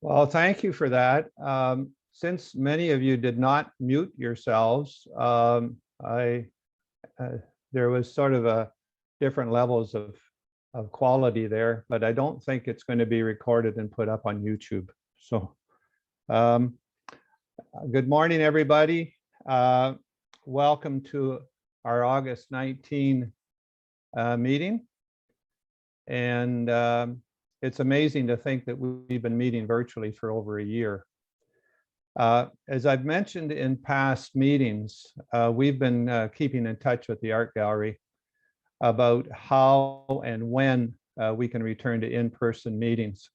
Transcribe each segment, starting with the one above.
Well, thank you for that. Since many of you did not mute yourselves, I there was sort of a different levels of quality there, but I don't think it's going to be recorded and put up on YouTube. So, um, good morning, everybody. Welcome to our August 19 meeting. And it's amazing to think that we've been meeting virtually for over a year. As I've mentioned in past meetings, we've been keeping in touch with the art gallery about how and when we can return to in-person meetings.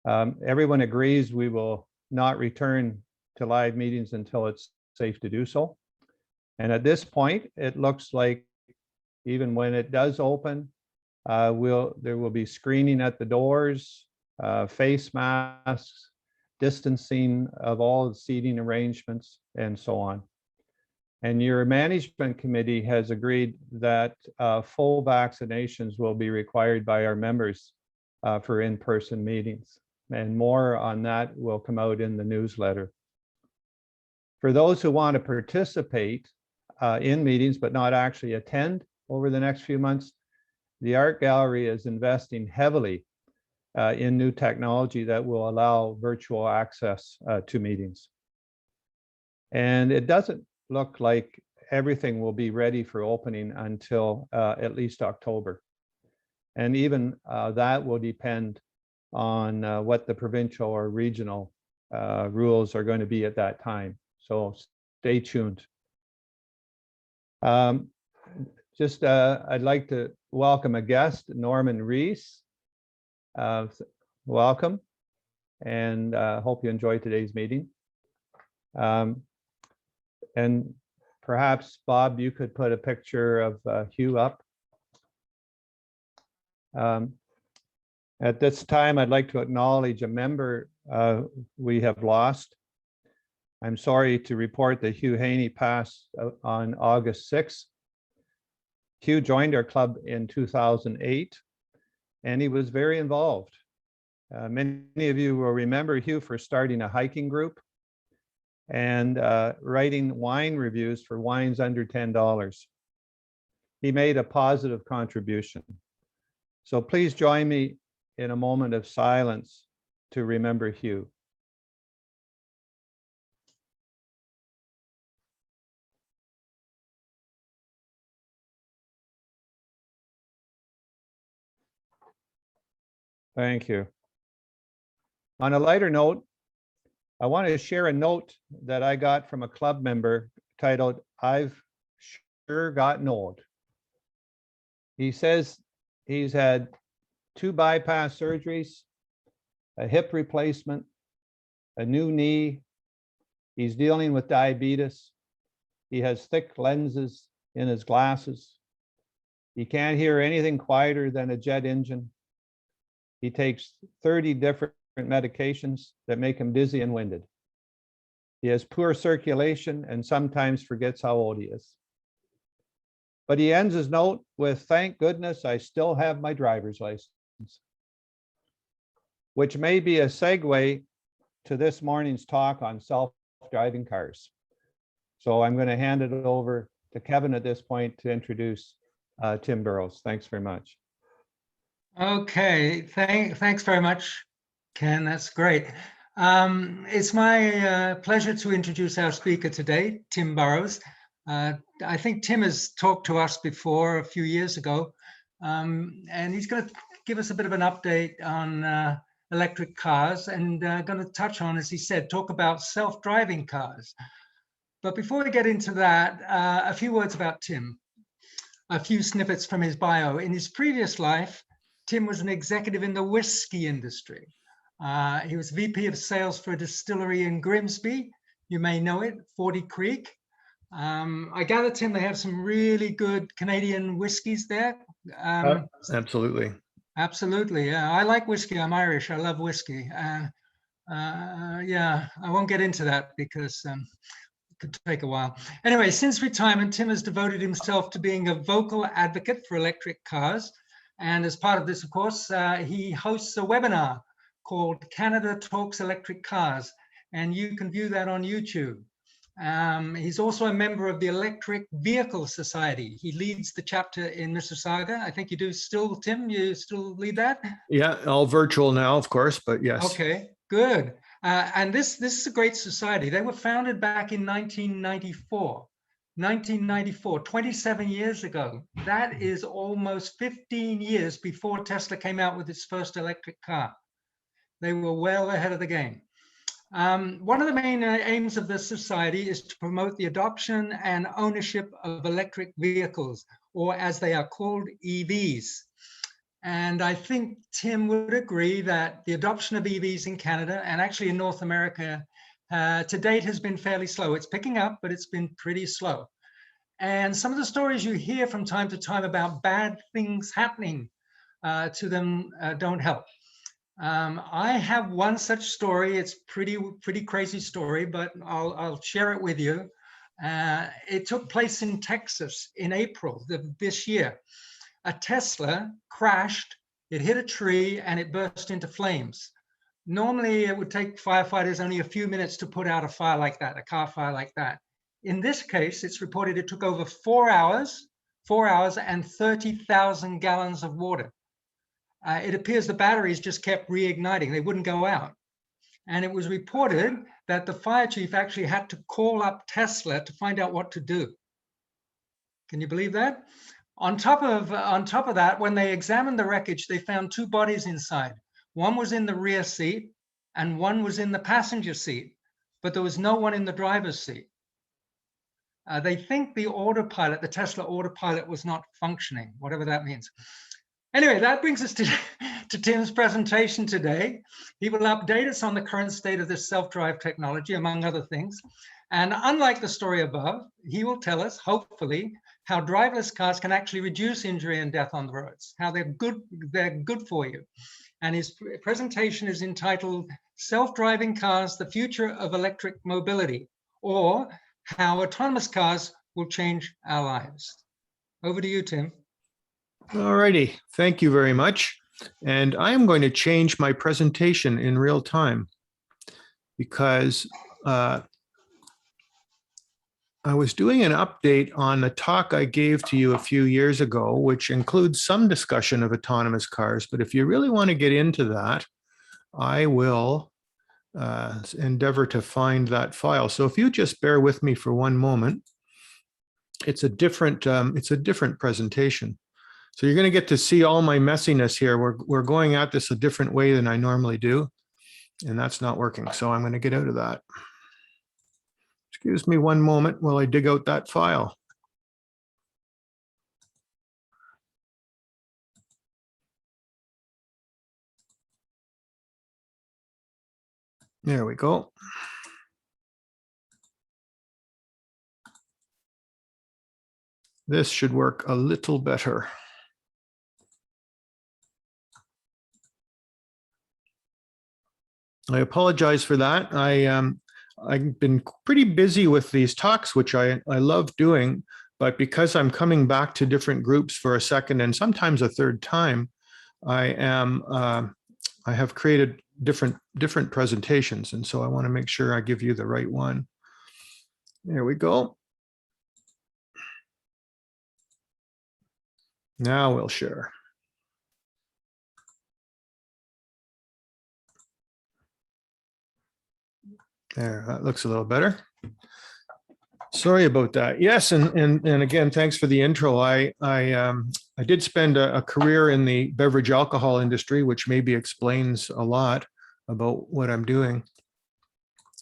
Everyone agrees we will not return to live meetings until it's safe to do so. And at this point, it looks like even when it does open, there will be screening at the doors, face masks, distancing of all the seating arrangements, and so on. And your management committee has agreed that full vaccinations will be required by our members for in-person meetings. And more on that will come out in the newsletter. For those who want to participate in meetings but not actually attend over the next few months, the art gallery is investing heavily in new technology that will allow virtual access to meetings. And it doesn't look like everything will be ready for opening until at least October. And even that will depend on what the provincial or regional rules are going to be at that time. So stay tuned. I'd like to welcome a guest, Norman Reese. Welcome, and hope you enjoy today's meeting. And perhaps, Bob, you could put a picture of Hugh up. At this time, I'd like to acknowledge a member we have lost. I'm sorry to report that Hugh Haney passed on August 6th. Hugh joined our club in 2008, and he was very involved. Many of you will remember Hugh for starting a hiking group and writing wine reviews for wines under $10. He made a positive contribution. So please join me in a moment of silence to remember Hugh. Thank you. On a lighter note, I want to share a note that I got from a club member titled, "I've sure gotten old." He says he's had 2 bypass surgeries, a hip replacement, a new knee. He's dealing with diabetes. He has thick lenses in his glasses. He can't hear anything quieter than a jet engine. He takes 30 different medications that make him dizzy and winded. He has poor circulation and sometimes forgets how old he is. But he ends his note with, "Thank goodness I still have my driver's license," which may be a segue to this morning's talk on self-driving cars. So I'm going to hand it over to Kevin at this point to introduce Tim Burrows. Thanks very much. Okay, thanks very much, Ken. That's great. It's my pleasure to introduce our speaker today, Tim Burrows. I think Tim has talked to us before a few years ago, and he's going to give us a bit of an update on electric cars and going to touch on, as he said, talk about self-driving cars. But before we get into that, a few words about Tim, a few snippets from his bio. In his previous life, Tim was an executive in the whiskey industry. He was VP of sales for a distillery in Grimsby. You may know it, 40 Creek. I gather, Tim, they have some really good Canadian whiskeys there. Absolutely. Absolutely, yeah. I like whiskey. I'm Irish. I love whiskey. Yeah, I won't get into that because it could take a while. Anyway, since retirement, Tim has devoted himself to being a vocal advocate for electric cars. And as part of this, of course, he hosts a webinar called Canada Talks Electric Cars, and you can view that on YouTube. He's also a member of the Electric Vehicle Society. He leads the chapter in Mississauga. I think you do still, Tim, you still lead that? Yeah, all virtual now, of course, but yes. Okay, good. And this is a great society. They were founded back in 1994. 1994, 27 years ago. That is almost 15 years before Tesla came out with its first electric car. They were well ahead of the game. One of the main aims of this society is to promote the adoption and ownership of electric vehicles, or as they are called, EVs. And I think Tim would agree that the adoption of EVs in Canada and actually in North America to date has been fairly slow. It's picking up, but it's been pretty slow. And some of the stories you hear from time to time about bad things happening to them don't help. I have one such story. It's pretty crazy story, but I'll share it with you. It took place in Texas in April of this year. A Tesla crashed, it hit a tree, and it burst into flames. Normally, it would take firefighters only a few minutes to put out a fire like that, a car fire like that. In this case, it's reported it took over 4 hours and 30,000 gallons of water. It appears the batteries just kept reigniting. They wouldn't go out. And it was reported that the fire chief actually had to call up Tesla to find out what to do. Can you believe that? On top of that, when they examined the wreckage, they found 2 bodies inside. One was in the rear seat and one was in the passenger seat, but there was no one in the driver's seat. They think the autopilot, the Tesla autopilot, was not functioning, whatever that means. Anyway, that brings us to Tim's presentation today. He will update us on the current state of this self-drive technology, among other things. And unlike the story above, he will tell us, hopefully, how driverless cars can actually reduce injury and death on the roads, how they're good for you. And his presentation is entitled Self-Driving Cars, the Future of Electric Mobility, or How Autonomous Cars Will Change Our Lives. Over to you, Tim. All righty. Thank you very much. And I am going to change my presentation in real time because I was doing an update on a talk I gave to you a few years ago, which includes some discussion of autonomous cars. But if you really want to get into that, I will endeavor to find that file. So if you just bear with me for one moment, it's a different presentation. So you're going to get to see all my messiness here. We're going at this a different way than I normally do, and that's not working. So I'm going to get out of that. Excuse me one moment while I dig out that file. There we go. This should work a little better. I apologize for that. I've been pretty busy with these talks, which I love doing, but because I'm coming back to different groups for a second and sometimes a third time, I have created different presentations, and so I want to make sure I give you the right one. There we go. Now we'll share. There, that looks a little better. Sorry about that. Yes, and again, thanks for the intro. I did spend a career in the beverage alcohol industry, which maybe explains a lot about what I'm doing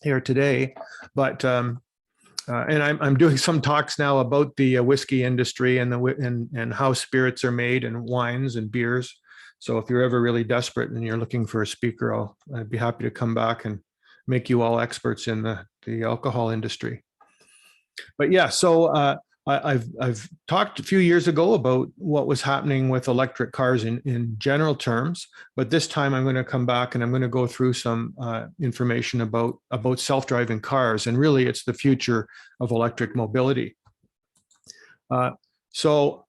here today. But and I'm doing some talks now about the whiskey industry and how spirits are made and wines and beers. So if you're ever really desperate and you're looking for a speaker, I'd be happy to come back and make you all experts in the alcohol industry. But yeah, so I've talked a few years ago about what was happening with electric cars in general terms, but this time I'm going to come back and I'm going to go through some information about self-driving cars, and really it's the future of electric mobility. So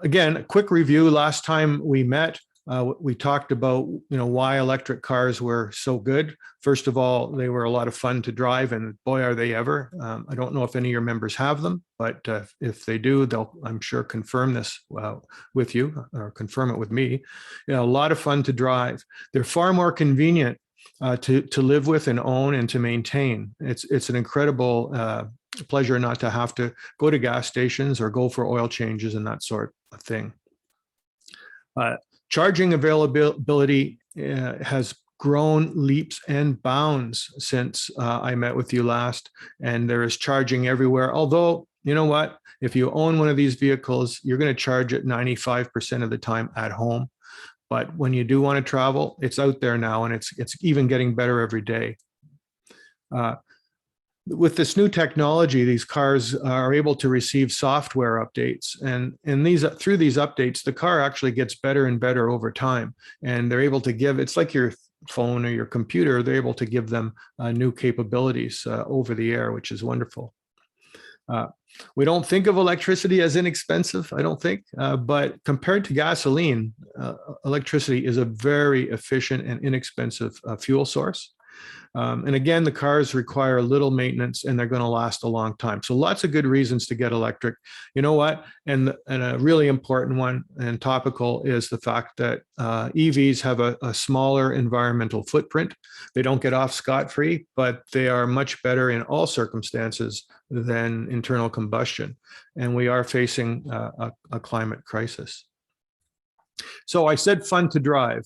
again, a quick review. Last time we met, We talked about, why electric cars were so good. First of all, they were a lot of fun to drive, and boy, are they ever. I don't know if any of your members have them, but if they do, they'll, I'm sure, confirm this with you or confirm it with me. A lot of fun to drive. They're far more convenient to live with and own and to maintain. It's an incredible pleasure not to have to go to gas stations or go for oil changes and that sort of thing. Charging availability has grown leaps and bounds since I met with you last, and there is charging everywhere. Although, you know what? If you own one of these vehicles, you're going to charge it 95% of the time at home. But when you do want to travel, it's out there now, and it's even getting better every day. With this new technology, these cars are able to receive software updates, and through these updates, the car actually gets better and better over time. And they're able to give, it's like your phone or your computer, they're able to give them new capabilities over the air, which is wonderful. We don't think of electricity as inexpensive, I don't think, but compared to gasoline, electricity is a very efficient and inexpensive fuel source. And again, the cars require little maintenance, and they're going to last a long time. So lots of good reasons to get electric. You know what? And a really important one and topical is the fact that EVs have a smaller environmental footprint. They don't get off scot-free, but they are much better in all circumstances than internal combustion. And we are facing a climate crisis. So I said fun to drive.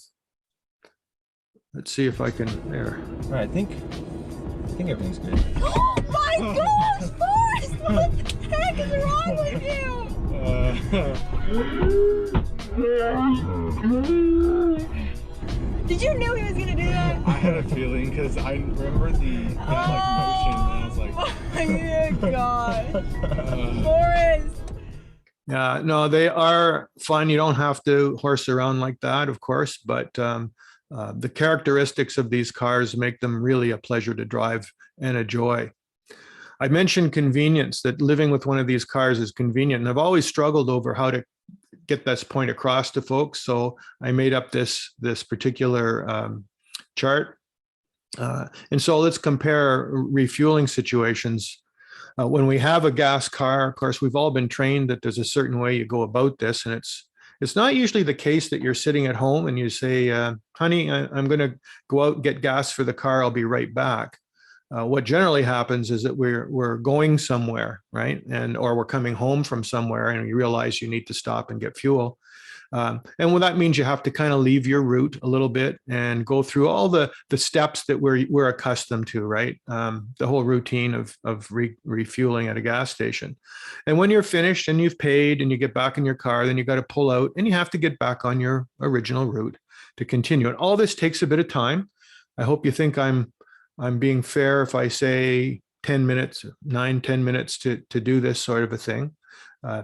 Let's see if I can there. All right, I think everything's good. Oh my gosh, Forrest! What the heck is wrong with you? Did you know he was gonna do that? I had a feeling because I remember the motion, and I was like, oh my gosh, Forrest! No, they are fun. You don't have to horse around like that, of course, but the characteristics of these cars make them really a pleasure to drive and a joy. I mentioned convenience, that living with one of these cars is convenient, and I've always struggled over how to get this point across to folks. So I made up this particular chart. And so let's compare refueling situations. When we have a gas car, of course, we've all been trained that there's a certain way you go about this, and it's not usually the case that you're sitting at home and you say, honey, I'm going to go out and get gas for the car. I'll be right back. What generally happens is that we're going somewhere, right? Or we're coming home from somewhere and you realize you need to stop and get fuel. And what that means, you have to kind of leave your route a little bit and go through all the steps that we're accustomed to, right? The whole routine of refueling at a gas station. And when you're finished and you've paid and you get back in your car, then you got to pull out and you have to get back on your original route to continue. And all this takes a bit of time. I hope you think I'm being fair if I say 10 minutes, 9-10 minutes to do this sort of a thing.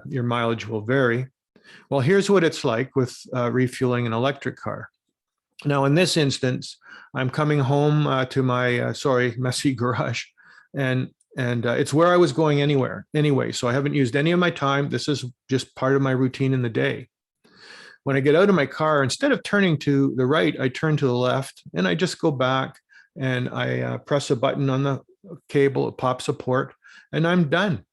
Your mileage will vary. Well, here's what it's like with refueling an electric car. Now, in this instance, I'm coming home to my, messy garage, and it's where I was going anyway. So I haven't used any of my time. This is just part of my routine in the day. When I get out of my car, instead of turning to the right, I turn to the left, and I just go back and I press a button on the cable, it pops a port, and I'm done.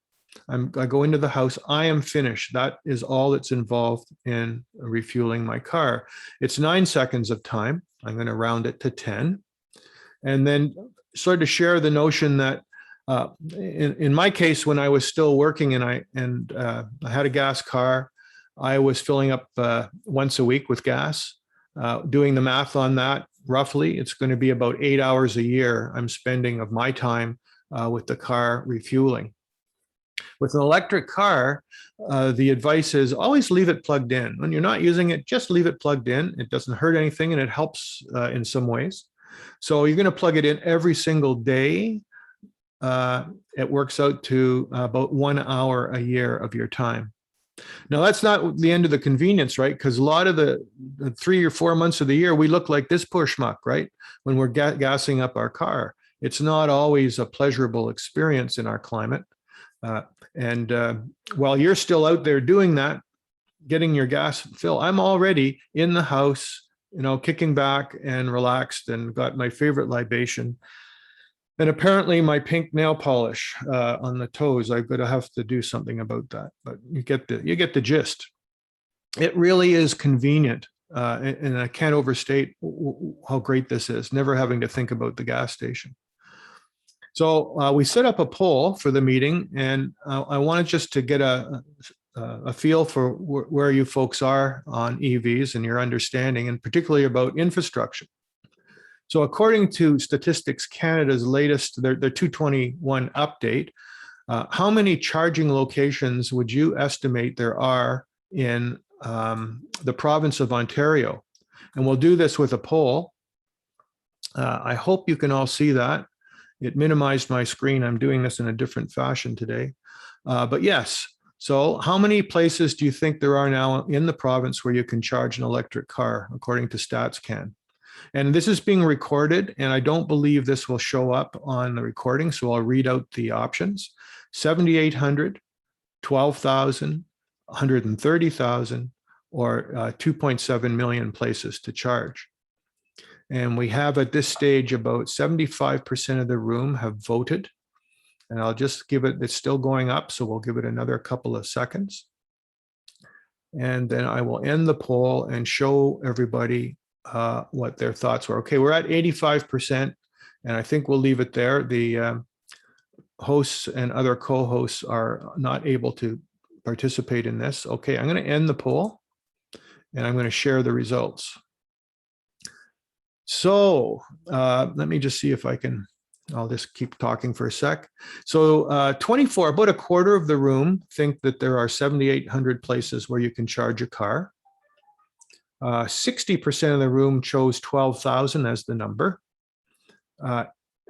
I go into the house, I am finished. That is all that's involved in refueling my car. It's 9 seconds of time. I'm going to round it to 10. And then sort of share the notion that in my case, when I was still working and I had a gas car, I was filling up once a week with gas. Doing the math on that, roughly, it's going to be about 8 hours a year I'm spending of my time with the car refueling. With an electric car, the advice is always leave it plugged in. When you're not using it, just leave it plugged in. It doesn't hurt anything, and it helps in some ways. So you're going to plug it in every single day. It works out to about 1 hour a year of your time. Now, that's not the end of the convenience, right? Because a lot of the 3 or 4 months of the year, we look like this poor schmuck, right? When we're gassing up our car. It's not always a pleasurable experience in our climate. And while you're still out there doing that, getting your gas fill. I'm already in the house, kicking back and relaxed and got my favorite libation. And apparently my pink nail polish on the toes, I'm going to have to do something about that. But you get the gist. It really is convenient. And I can't overstate how great this is, never having to think about the gas station. So we set up a poll for the meeting, and I wanted just to get a feel for where you folks are on EVs and your understanding, and particularly about infrastructure. So according to Statistics Canada's latest, their 221 update, how many charging locations would you estimate there are in the province of Ontario? And we'll do this with a poll. I hope you can all see that. It minimized my screen. I'm doing this in a different fashion today. But yes, so how many places do you think there are now in the province where you can charge an electric car, according to StatsCan? And this is being recorded, and I don't believe this will show up on the recording, so I'll read out the options. 7,800, 12,000, 130,000, or 2.7 million places to charge. And we have at this stage about 75% of the room have voted. And I'll just give it, it's still going up, so we'll give it another couple of seconds. And then I will end the poll and show everybody what their thoughts were. Okay, we're at 85%, and I think we'll leave it there. The hosts and other co-hosts are not able to participate in this. Okay, I'm going to end the poll, and I'm going to share the results. So let me just see if I can, I'll just keep talking for a sec. So 24, about a quarter of the room think that there are 7,800 places where you can charge a car. 60% of the room chose 12,000 as the number.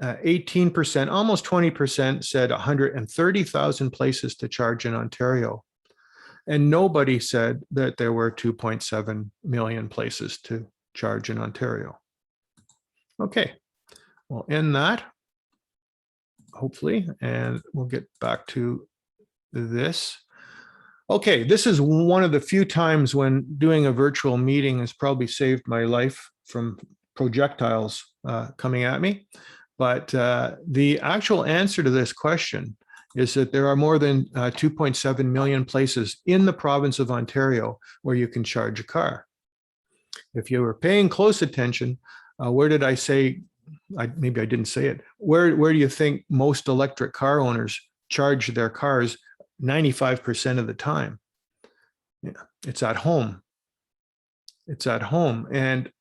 18%, almost 20% said 130,000 places to charge in Ontario. And nobody said that there were 2.7 million places to charge in Ontario. Okay, we'll end that, hopefully, and we'll get back to this. Okay, this is one of the few times when doing a virtual meeting has probably saved my life from projectiles coming at me. But the actual answer to this question is that there are more than 2.7 million places in the province of Ontario where you can charge a car. If you were paying close attention, where did I say, maybe I didn't say it, where do you think most electric car owners charge their cars 95% of the time? Yeah, it's at home. It's at home. And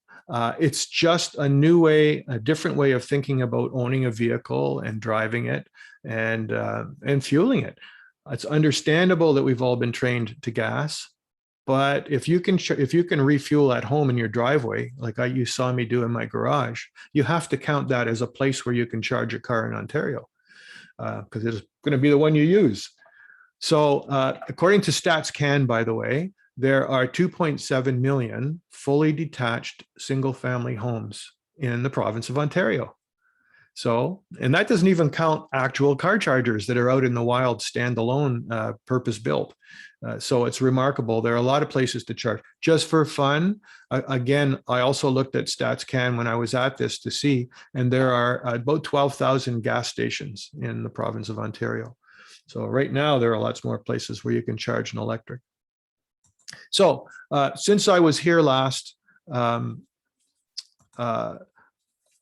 it's just a new way, a different way of thinking about owning a vehicle and driving it and fueling it. It's understandable that we've all been trained to gas, but if you can refuel at home in your driveway, like you saw me do in my garage, you have to count that as a place where you can charge a car in Ontario, because it's going to be the one you use. So according to StatsCan, by the way, there are 2.7 million fully detached single-family homes in the province of Ontario. So, and that doesn't even count actual car chargers that are out in the wild, standalone, purpose-built. So it's remarkable. There are a lot of places to charge. Just for fun, again, I also looked at StatsCan when I was at this to see, and there are about 12,000 gas stations in the province of Ontario. So right now, there are lots more places where you can charge an electric. So since I was here last,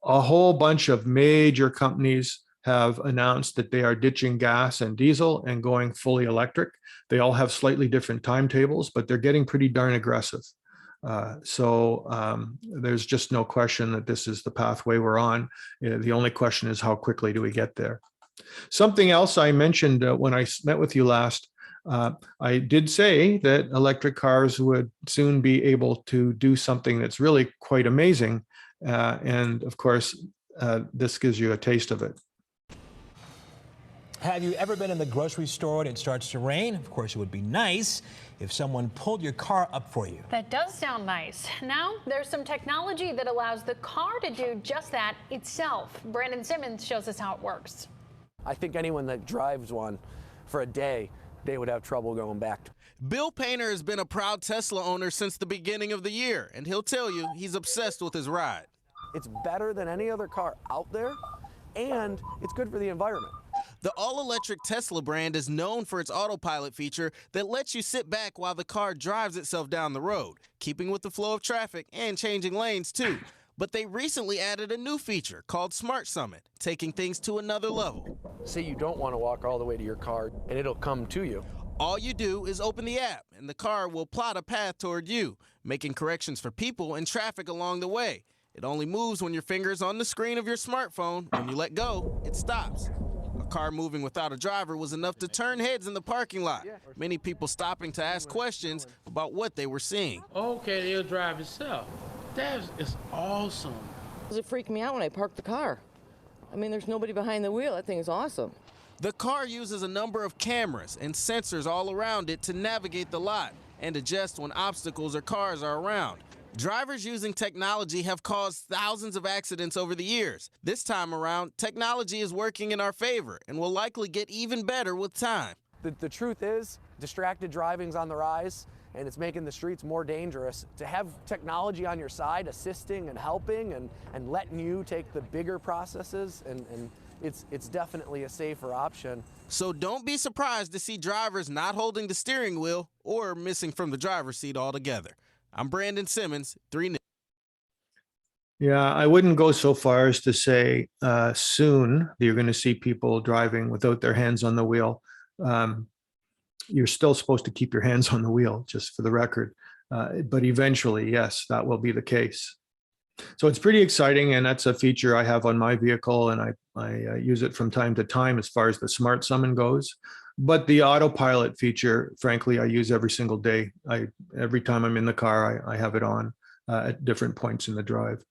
a whole bunch of major companies have announced that they are ditching gas and diesel and going fully electric. They all have slightly different timetables, but they're getting pretty darn aggressive. So there's just no question that this is the pathway we're on. The only question is how quickly do we get there? Something else I mentioned when I met with you last, I did say that electric cars would soon be able to do something that's really quite amazing. And of course, this gives you a taste of it. Have you ever been in the grocery store and it starts to rain? Of course, it would be nice if someone pulled your car up for you. That does sound nice. Now, there's some technology that allows the car to do just that itself. Brandon Simmons shows us how it works. I think anyone that drives one for a day, they would have trouble going back. Bill Painter has been a proud Tesla owner since the beginning of the year, and he'll tell you he's obsessed with his ride. It's better than any other car out there, and it's good for the environment. The all-electric Tesla brand is known for its autopilot feature that lets you sit back while the car drives itself down the road, keeping with the flow of traffic and changing lanes too. But they recently added a new feature called Smart Summit, taking things to another level. Say you don't want to walk all the way to your car, and it'll come to you. All you do is open the app, and the car will plot a path toward you, making corrections for people and traffic along the way. It only moves when your finger's on the screen of your smartphone. When you let go, it stops. A car moving without a driver was enough to turn heads in the parking lot. Many people stopping to ask questions about what they were seeing. Okay, it'll drive itself. That is awesome. It freaked me out when I parked the car. I mean, there's nobody behind the wheel. That thing is awesome. The car uses a number of cameras and sensors all around it to navigate the lot and adjust when obstacles or cars are around. Drivers using technology have caused thousands of accidents over the years. This time around, technology is working in our favor and will likely get even better with time. The truth is, distracted driving's on the rise, and it's making the streets more dangerous. To have technology on your side assisting and helping and letting you take the bigger processes, and it's definitely a safer option. So don't be surprised to see drivers not holding the steering wheel or missing from the driver's seat altogether. I'm Brandon Simmons, 3 News. Yeah, I wouldn't go so far as to say soon you're going to see people driving without their hands on the wheel. You're still supposed to keep your hands on the wheel, just for the record. But eventually, yes, that will be the case. So it's pretty exciting, and that's a feature I have on my vehicle, and I use it from time to time as far as the Smart Summon goes. But the autopilot feature, frankly, I use every single day. Every time I'm in the car, I have it on at different points in the drive.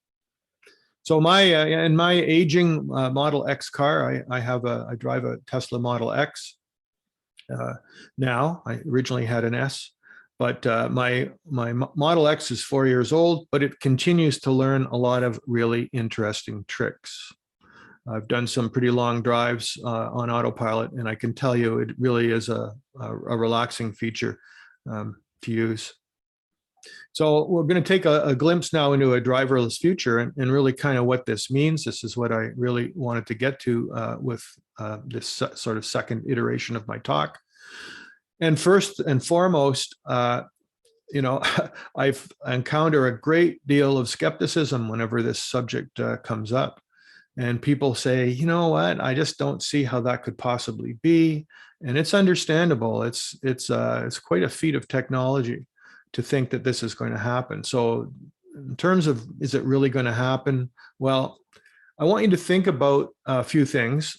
So in my aging Model X car, I drive a Tesla Model X. Now, I originally had an S, but my Model X is 4 years old, but it continues to learn a lot of really interesting tricks. I've done some pretty long drives on autopilot, and I can tell you it really is a relaxing feature to use. So we're going to take a glimpse now into a driverless future and really kind of what this means. This is what I really wanted to get to with this sort of second iteration of my talk. And first and foremost, you know, I've encountered a great deal of skepticism whenever this subject comes up. And people say, you know what, I just don't see how that could possibly be. And it's understandable. It's quite a feat of technology to think that this is going to happen. So in terms of, is it really going to happen? Well, I want you to think about a few things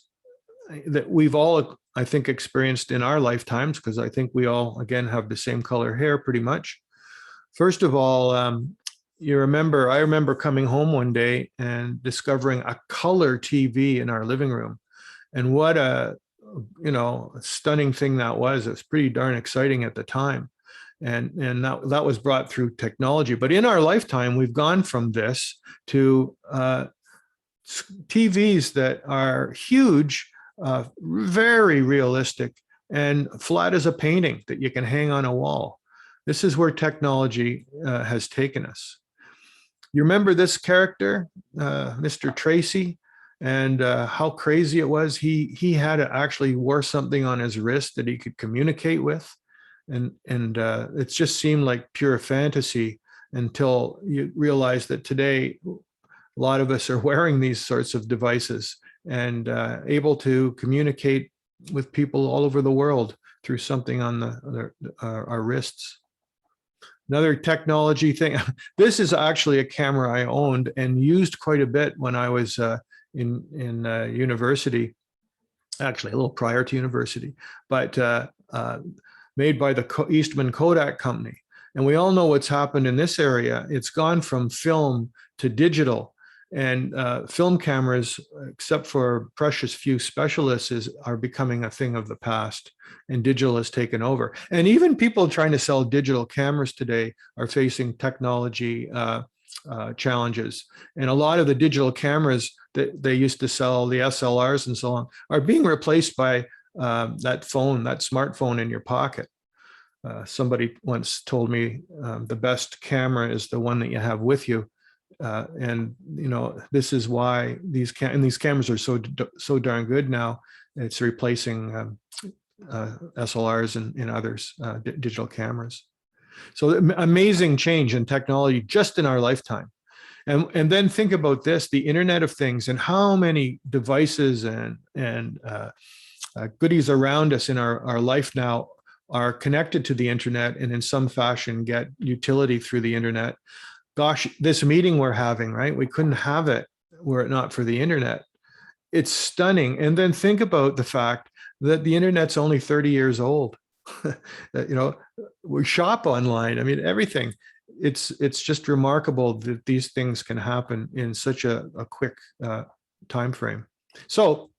that we've all, I think, experienced in our lifetimes, because I think we all, again, have the same color hair pretty much. First of all, I remember coming home one day and discovering a color TV in our living room. And what a stunning thing that was. It was pretty darn exciting at the time. And that was brought through technology. But in our lifetime, we've gone from this to TVs that are huge, very realistic, and flat as a painting that you can hang on a wall. This is where technology has taken us. You remember this character, Mr. Tracy, and how crazy it was. He had to actually wore something on his wrist that he could communicate with. And it just seemed like pure fantasy until you realize that today, a lot of us are wearing these sorts of devices and able to communicate with people all over the world through something on our wrists. Another technology thing, this is actually a camera I owned and used quite a bit when I was in university, actually a little prior to university, but made by the Eastman Kodak company. And we all know what's happened in this area. It's gone from film to digital, and film cameras, except for precious few specialists, are becoming a thing of the past, and digital has taken over. And even people trying to sell digital cameras today are facing technology challenges. And a lot of the digital cameras that they used to sell, the SLRs and so on, are being replaced by that smartphone in your pocket. Somebody once told me the best camera is the one that you have with you. And you know, this is why these cameras are so darn good now. It's replacing SLRs and others, digital cameras. So amazing change in technology just in our lifetime. And then think about this, the Internet of Things, and how many devices and goodies around us in our life now are connected to the internet and in some fashion get utility through the internet. Gosh, this meeting we're having, right? We couldn't have it were it not for the internet. It's stunning. And then think about the fact that the internet's only 30 years old. You know, we shop online. I mean, everything. It's just remarkable that these things can happen in such a quick time frame. So,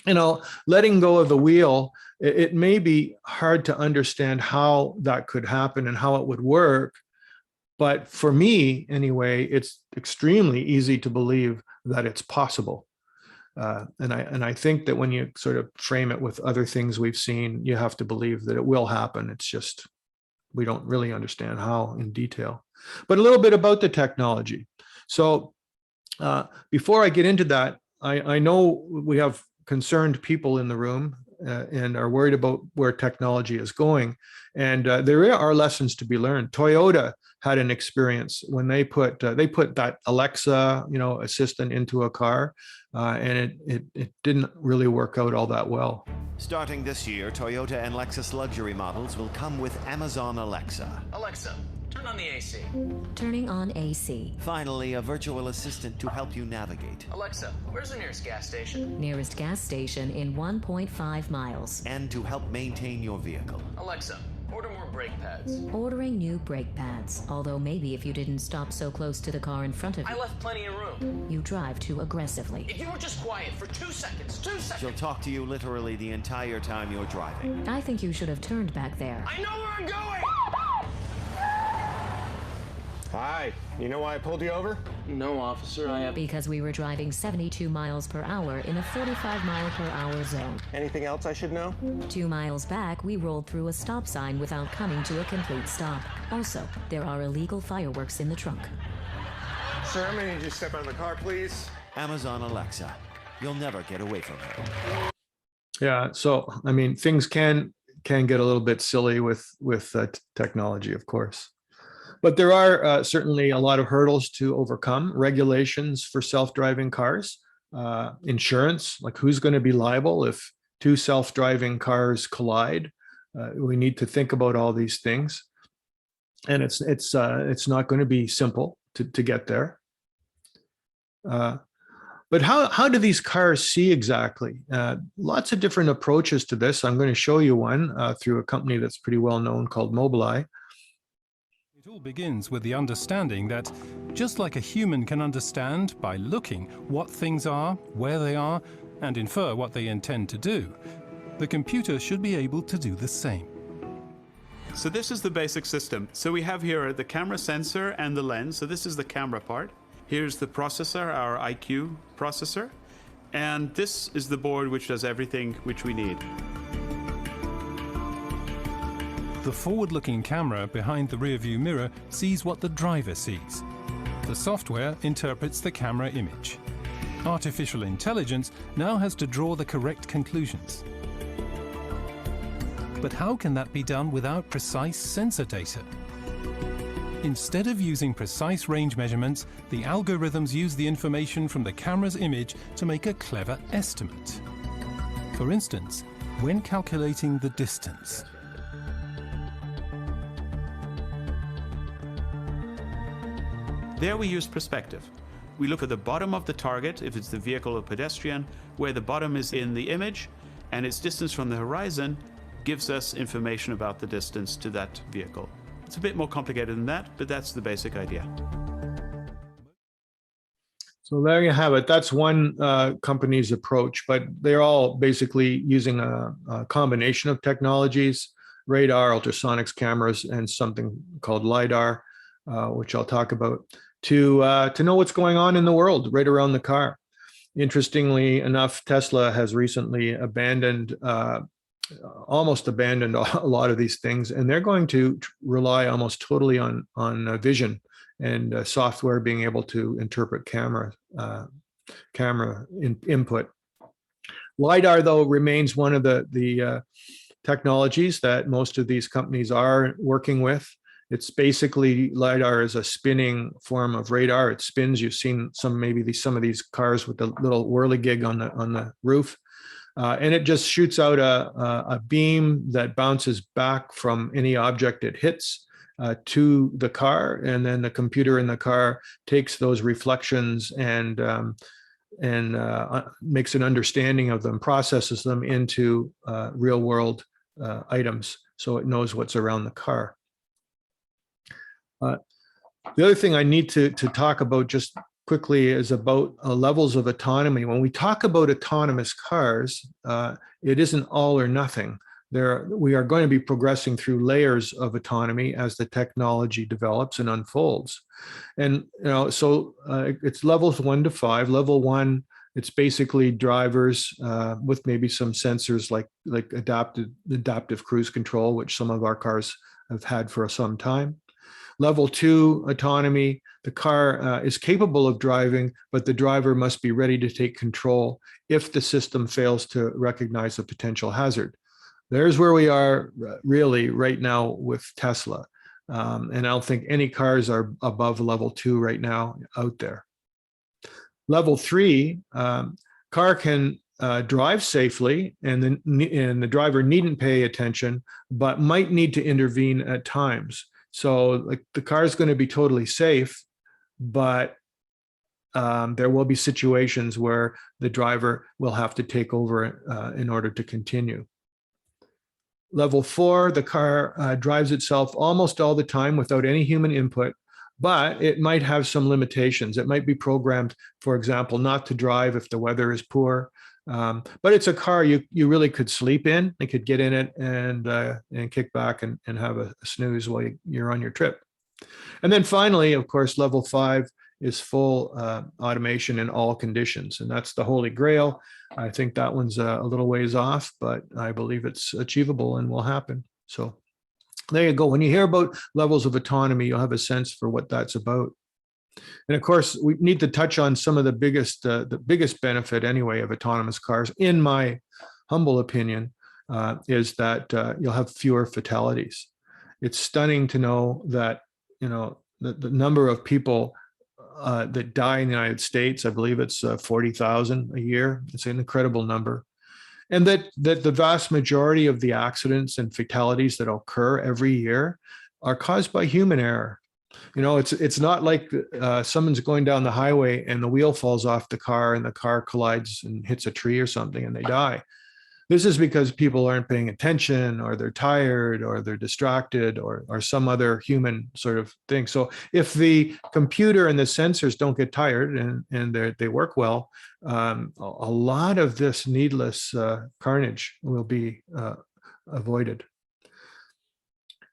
you know, letting go of the wheel, it may be hard to understand how that could happen and how it would work. But for me, anyway, it's extremely easy to believe that it's possible. And I think that when you sort of frame it with other things we've seen, you have to believe that it will happen. It's just, we don't really understand how in detail. But a little bit about the technology. So before I get into that, I know we have concerned people in the room and are worried about where technology is going. And there are lessons to be learned. Toyota had an experience when they put that Alexa, you know, assistant into a car, and it didn't really work out all that well. Starting this year, Toyota and Lexus luxury models will come with Amazon Alexa. Alexa, turn on the AC. Turning on AC. Finally, a virtual assistant to help you navigate. Alexa, where's the nearest gas station? Nearest gas station in 1.5 miles. And to help maintain your vehicle. Alexa, order more brake pads. Ordering new brake pads. Although maybe if you didn't stop so close to the car in front of you. I left plenty of room. You drive too aggressively. If you were just quiet for 2 seconds, 2 seconds. She'll talk to you literally the entire time you're driving. I think you should have turned back there. I know where I'm going! Hi, you know why I pulled you over? No, officer, I have... Because we were driving 72 miles per hour in a 45 mile per hour zone. Anything else I should know? 2 miles back, we rolled through a stop sign without coming to a complete stop. Also, there are illegal fireworks in the trunk. Sir, I'm gonna need you to step out of the car, please. Amazon Alexa. You'll never get away from her. Yeah, so I mean, things can get a little bit silly with technology, of course. But there are certainly a lot of hurdles to overcome. Regulations for self-driving cars, insurance, like who's going to be liable if 2 self-driving cars collide. We need to think about all these things, and it's not going to be simple to get there. But how do these cars see exactly? Lots of different approaches to this. I'm going to show you one through a company that's pretty well known called Mobileye. It all begins with the understanding that just like a human can understand by looking what things are, where they are, and infer what they intend to do, the computer should be able to do the same. So this is the basic system. So we have here the camera sensor and the lens. So this is the camera part. Here's the processor, our IQ processor. And this is the board which does everything which we need. The forward-looking camera behind the rearview mirror sees what the driver sees. The software interprets the camera image. Artificial intelligence now has to draw the correct conclusions. But how can that be done without precise sensor data? Instead of using precise range measurements, the algorithms use the information from the camera's image to make a clever estimate. For instance, when calculating the distance. There we use perspective. We look at the bottom of the target, if it's the vehicle or pedestrian, where the bottom is in the image, and its distance from the horizon gives us information about the distance to that vehicle. It's a bit more complicated than that, but that's the basic idea. So there you have it. That's one company's approach, but they're all basically using a combination of technologies, radar, ultrasonics cameras, and something called LiDAR, which I'll talk about, to know what's going on in the world right around the car. Interestingly enough, Tesla has recently abandoned almost abandoned a lot of these things, and they're going to rely almost totally on vision and software being able to interpret camera input. LiDAR, though, remains one of the technologies that most of these companies are working with. It's basically, LiDAR is a spinning form of radar. It spins. You've seen some of these cars with the little whirligig on the roof. And it just shoots out a beam that bounces back from any object it hits to the car, and then the computer in the car takes those reflections and makes an understanding of them, processes them into real world items, so it knows what's around the car. The other thing I need to talk about just quickly is about levels of autonomy. When we talk about autonomous cars, it isn't all or nothing. We are going to be progressing through layers of autonomy as the technology develops and unfolds. And so it's levels 1 to 5. Level 1, it's basically drivers with maybe some sensors like adaptive cruise control, which some of our cars have had for some time. Level 2 autonomy, the car is capable of driving, but the driver must be ready to take control if the system fails to recognize a potential hazard. There's where we are really right now with Tesla. And I don't think any cars are above level 2 right now out there. Level 3, car can drive safely, and the driver needn't pay attention, but might need to intervene at times. So like the car is going to be totally safe, but there will be situations where the driver will have to take over in order to continue. Level 4, the car drives itself almost all the time without any human input, but it might have some limitations. It might be programmed, for example, not to drive if the weather is poor. But it's a car you really could sleep in. You could get in it and kick back and have a snooze while you're on your trip. And then finally, of course, level 5 is full automation in all conditions. And that's the holy grail. I think that one's a little ways off, but I believe it's achievable and will happen. So there you go. When you hear about levels of autonomy, you'll have a sense for what that's about. And of course, we need to touch on some of the biggest benefit anyway of autonomous cars, in my humble opinion, is that you'll have fewer fatalities. It's stunning to know that, the number of people that die in the United States, I believe it's 40,000 a year. It's an incredible number. And that the vast majority of the accidents and fatalities that occur every year are caused by human error. It's not like someone's going down the highway and the wheel falls off the car and the car collides and hits a tree or something and they die. This is because people aren't paying attention, or they're tired, or they're distracted, or some other human sort of thing. So if the computer and the sensors don't get tired and they work well, a lot of this needless carnage will be avoided.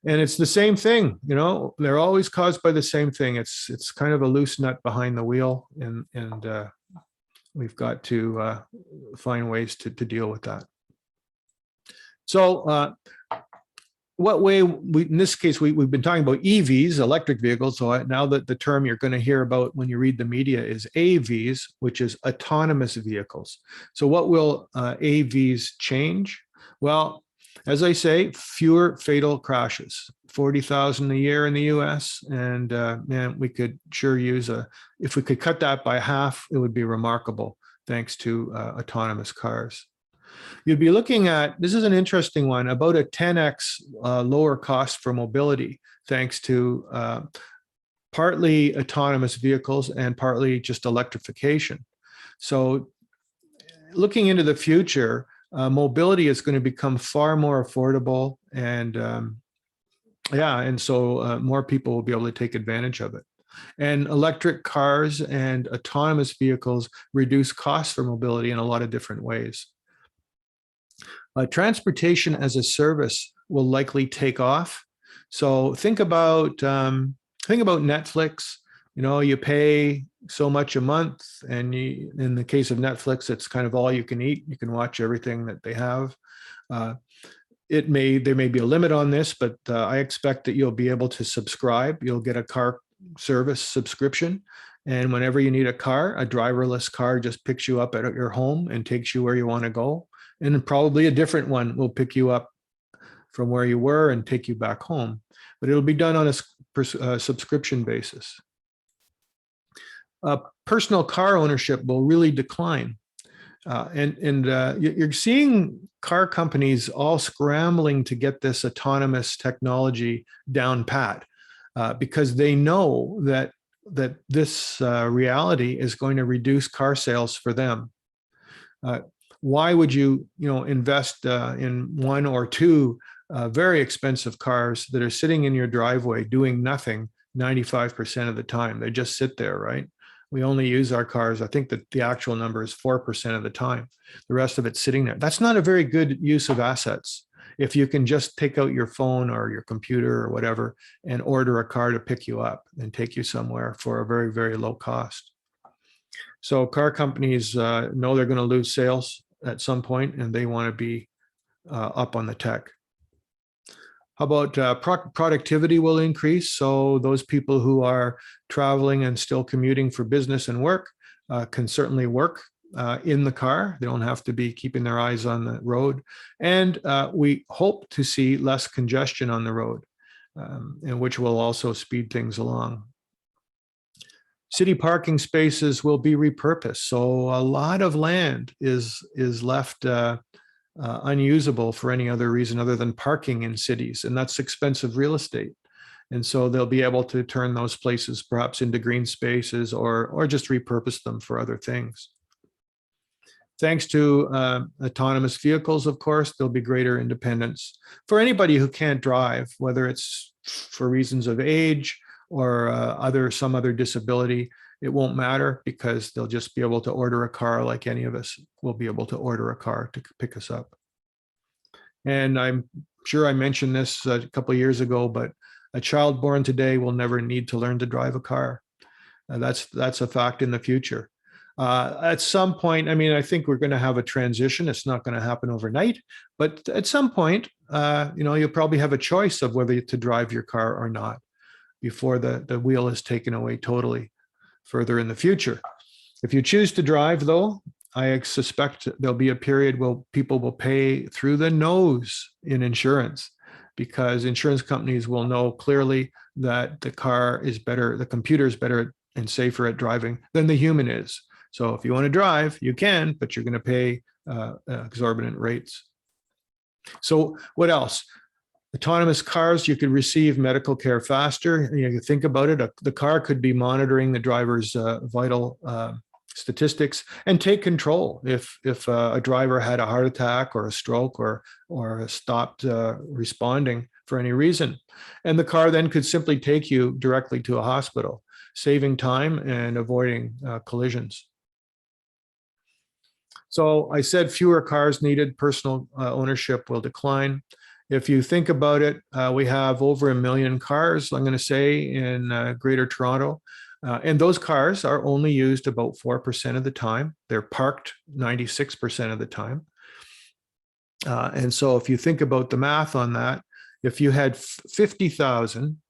And it's the same thing, they're always caused by the same thing. It's kind of a loose nut behind the wheel, and we've got to find ways to deal with that. So what way, in this case, we've been talking about EVs, electric vehicles. So now that the term you're going to hear about when you read the media is AVs, which is autonomous vehicles. So what will AVs change? Well, as I say, fewer fatal crashes, 40,000 a year in the US. And man, we could sure use if we could cut that by half, it would be remarkable, thanks to autonomous cars. You'd be looking at, this is an interesting one, about a 10x lower cost for mobility, thanks to partly autonomous vehicles and partly just electrification. So looking into the future, mobility is going to become far more affordable, and so more people will be able to take advantage of it. And electric cars and autonomous vehicles reduce costs for mobility in a lot of different ways. Transportation as a service will likely take off. So think about Netflix. You pay so much a month, and in the case of Netflix, it's kind of all you can eat. You can watch everything that they have. There may be a limit on this, but I expect that you'll be able to subscribe. You'll get a car service subscription. And whenever you need a car, a driverless car just picks you up at your home and takes you where you want to go. And probably a different one will pick you up from where you were and take you back home. But it'll be done on a subscription basis. Personal car ownership will really decline. You're seeing car companies all scrambling to get this autonomous technology down pat because they know that this reality is going to reduce car sales for them. Why would you invest in one or two very expensive cars that are sitting in your driveway doing nothing 95% of the time? They just sit there, right? We only use our cars, I think that the actual number is 4% of the time. The rest of it's sitting there. That's not a very good use of assets. If you can just take out your phone or your computer or whatever and order a car to pick you up and take you somewhere for a very, very low cost. So car companies know they're going to lose sales at some point and they want to be up on the tech. How about productivity will increase? So those people who are traveling and still commuting for business and work can certainly work in the car. They don't have to be keeping their eyes on the road. And we hope to see less congestion on the road, and which will also speed things along. City parking spaces will be repurposed. So a lot of land is left unusable for any other reason other than parking in cities, and that's expensive real estate. And so they'll be able to turn those places perhaps into green spaces or just repurpose them for other things. Thanks to autonomous vehicles, of course, there'll be greater independence for anybody who can't drive, whether it's for reasons of age or some other disability. It won't matter because they'll just be able to order a car like any of us will be able to order a car to pick us up. And I'm sure I mentioned this a couple of years ago, but a child born today will never need to learn to drive a car. That's a fact in the future. At some point, I mean, I think we're going to have a transition. It's not going to happen overnight, but at some point, you'll probably have a choice of whether to drive your car or not before the wheel is taken away totally further in the future. If you choose to drive, though, I suspect there'll be a period where people will pay through the nose in insurance because insurance companies will know clearly that the car is better, the computer is better and safer at driving than the human is. So if you want to drive, you can, but you're going to pay exorbitant rates. So what else? Autonomous cars, you could receive medical care faster. You think about it, the car could be monitoring the driver's vital statistics and take control if a driver had a heart attack or a stroke or stopped responding for any reason. And the car then could simply take you directly to a hospital, saving time and avoiding collisions. So I said fewer cars needed, personal ownership will decline. If you think about it, we have over 1 million cars, I'm going to say, in Greater Toronto. And those cars are only used about 4% of the time. They're parked 96% of the time. And so if you think about the math on that, if you had 50,000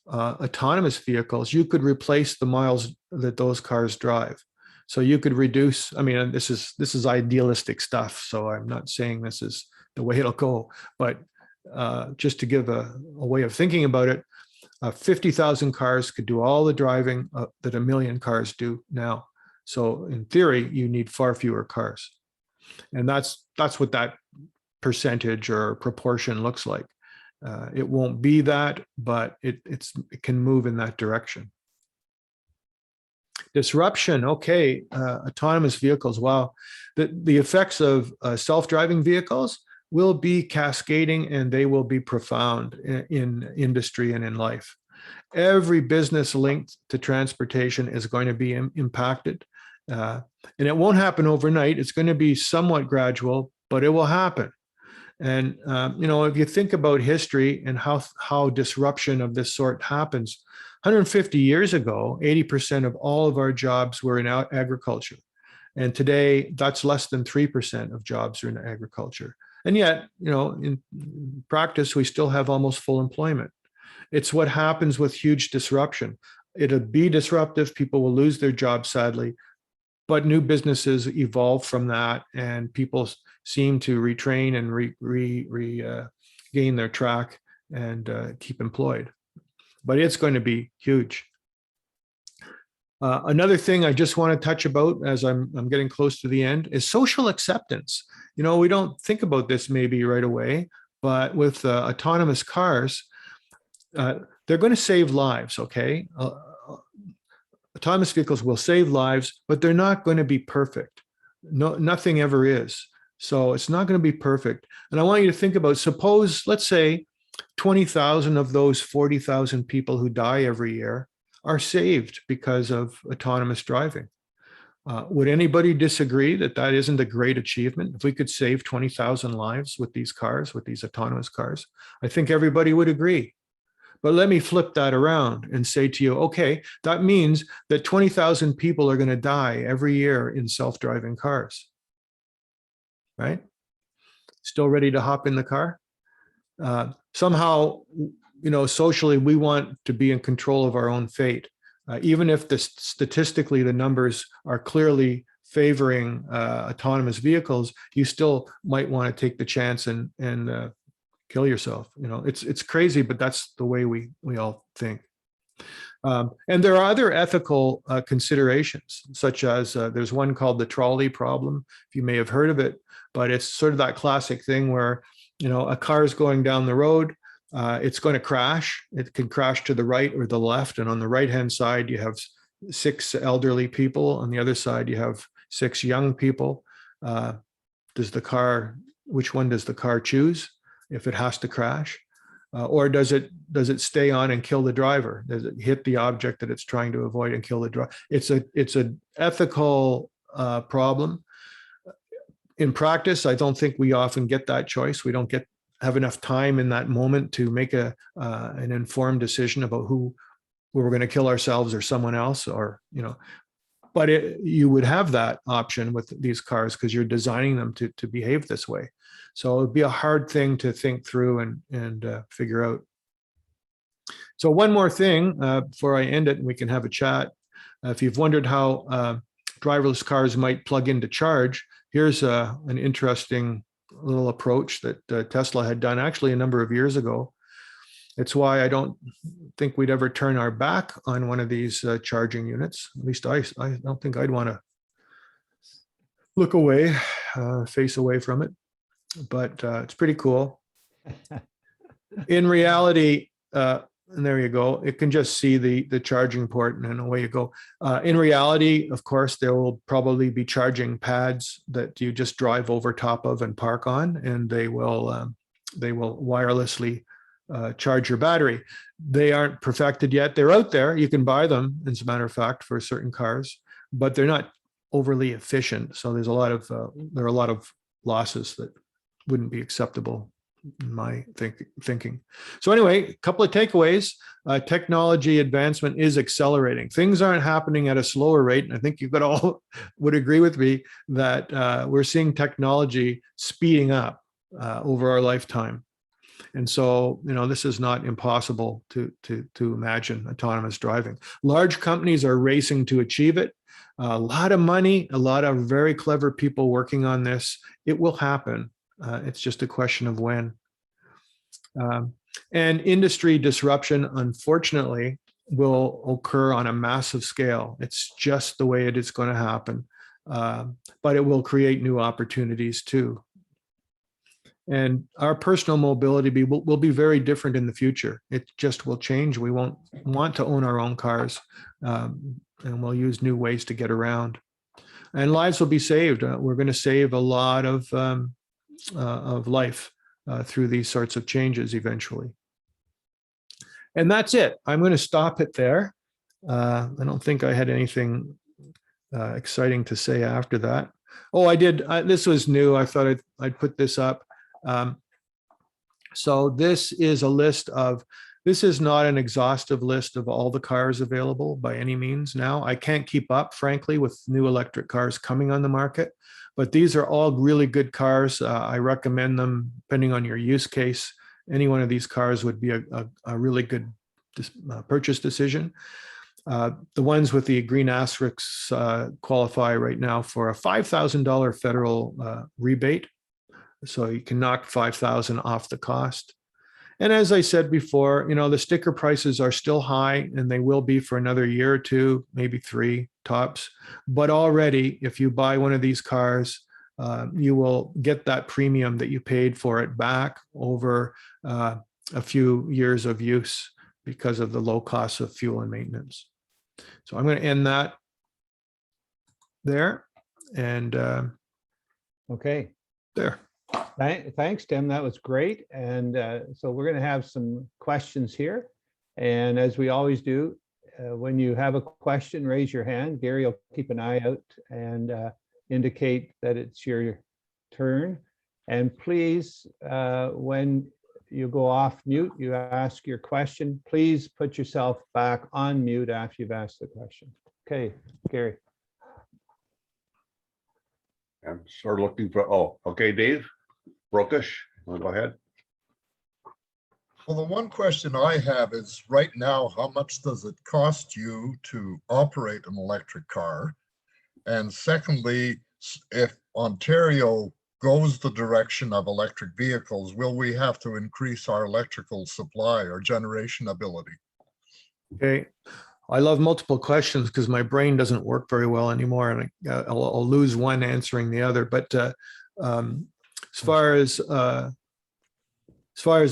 autonomous vehicles, you could replace the miles that those cars drive. So you could reduce, I mean, this is idealistic stuff, so I'm not saying this is the way it'll go, but just to give a way of thinking about it, 50,000 cars could do all the driving that 1 million cars do now. So in theory, you need far fewer cars. And that's what that percentage or proportion looks like. It won't be that, but it can move in that direction. Disruption, okay, autonomous vehicles, wow. The effects of self-driving vehicles will be cascading and they will be profound in industry and in life. Every business linked to transportation is going to be impacted. And it won't happen overnight. It's going to be somewhat gradual, but it will happen. And, if you think about history and how disruption of this sort happens, 150 years ago, 80% of all of our jobs were in agriculture. And today, that's less than 3% of jobs are in agriculture. And yet, in practice, we still have almost full employment. It's what happens with huge disruption. It'll be disruptive. People will lose their jobs, sadly, but new businesses evolve from that, and people seem to retrain and regain their track and keep employed. But it's going to be huge. Another thing I just want to touch about as I'm getting close to the end is social acceptance. We don't think about this maybe right away, but with autonomous cars, they're going to save lives, okay? Autonomous vehicles will save lives, but they're not going to be perfect. No, nothing ever is. So it's not going to be perfect. And I want you to think about, suppose, let's say 20,000 of those 40,000 people who die every year are saved because of autonomous driving. Would anybody disagree that that isn't a great achievement? If we could save 20,000 lives with these cars, with these autonomous cars, I think everybody would agree. But let me flip that around and say to you, okay, that means that 20,000 people are going to die every year in self-driving cars, right? Still ready to hop in the car? Somehow, socially, we want to be in control of our own fate. Even if statistically the numbers are clearly favoring autonomous vehicles, you still might want to take the chance and kill yourself. It's crazy, but that's the way we all think. And there are other ethical considerations, such as there's one called the trolley problem. If you may have heard of it, but it's sort of that classic thing where a car is going down the road. It's going to crash. It can crash to the right or the left. And on the right-hand side, you have 6 elderly people. On the other side, you have 6 young people. Which one does the car choose if it has to crash? Or does it stay on and kill the driver? Does it hit the object that it's trying to avoid and kill the driver? It's an ethical problem. In practice, I don't think we often get that choice. We don't have enough time in that moment to make an informed decision about who we're going to kill ourselves or someone else, but you would have that option with these cars because you're designing them to behave this way. So it'd be a hard thing to think through and figure out. So one more thing before I end it and we can have a chat. If you've wondered how driverless cars might plug into charge, here's an interesting little approach that Tesla had done actually a number of years ago. It's why I don't think we'd ever turn our back on one of these charging units. At least I don't think I'd want to look away, face away from it, but it's pretty cool. In reality, and there you go, it can just see the charging port and away you go. In reality, of course, there will probably be charging pads that you just drive over top of and park on, and they will wirelessly charge your battery. They aren't perfected yet. They're out there. You can buy them, as a matter of fact, for certain cars, but they're not overly efficient. So there are a lot of losses that wouldn't be acceptable in my thinking. So anyway, a couple of takeaways. Technology advancement is accelerating. Things aren't happening at a slower rate. And I think you all would agree with me that we're seeing technology speeding up over our lifetime. And so, this is not impossible to imagine autonomous driving. Large companies are racing to achieve it. A lot of money, a lot of very clever people working on this. It will happen. It's just a question of when. And industry disruption, unfortunately, will occur on a massive scale. It's just the way it is going to happen. But it will create new opportunities too. And our personal mobility will be very different in the future. It just will change. We won't want to own our own cars, and we'll use new ways to get around. And lives will be saved. We're going to save a lot of life through these sorts of changes eventually. And that's it. I'm going to stop it there. I don't think I had anything exciting to say after that. Oh, I did. This was new. I thought I'd put this up. So this is a list of, this is not an exhaustive list of all the cars available by any means now. I can't keep up, frankly, with new electric cars coming on the market, but these are all really good cars. I recommend them depending on your use case. Any one of these cars would be a really good purchase decision. The ones with the green asterisks qualify right now for a $5,000 federal rebate. So you can knock $5,000 off the cost. And as I said before, the sticker prices are still high, and they will be for another year or two, maybe 3 tops. But already, if you buy one of these cars, you will get that premium that you paid for it back over a few years of use because of the low cost of fuel and maintenance. So I'm going to end that there. And okay. There. Thanks, Tim. That was great. And so we're going to have some questions here. And as we always do, when you have a question, raise your hand. Gary will keep an eye out and indicate that it's your turn. And please, when you go off mute, you ask your question, please put yourself back on mute after you've asked the question. Okay, Gary. I'm sort of looking for, oh, okay, Dave Brokish, go ahead. Well, the one question I have is right now, how much does it cost you to operate an electric car? And secondly, if Ontario goes the direction of electric vehicles, will we have to increase our electrical supply or generation ability? Okay. I love multiple questions because my brain doesn't work very well anymore, and I'll lose one answering the other. But as far as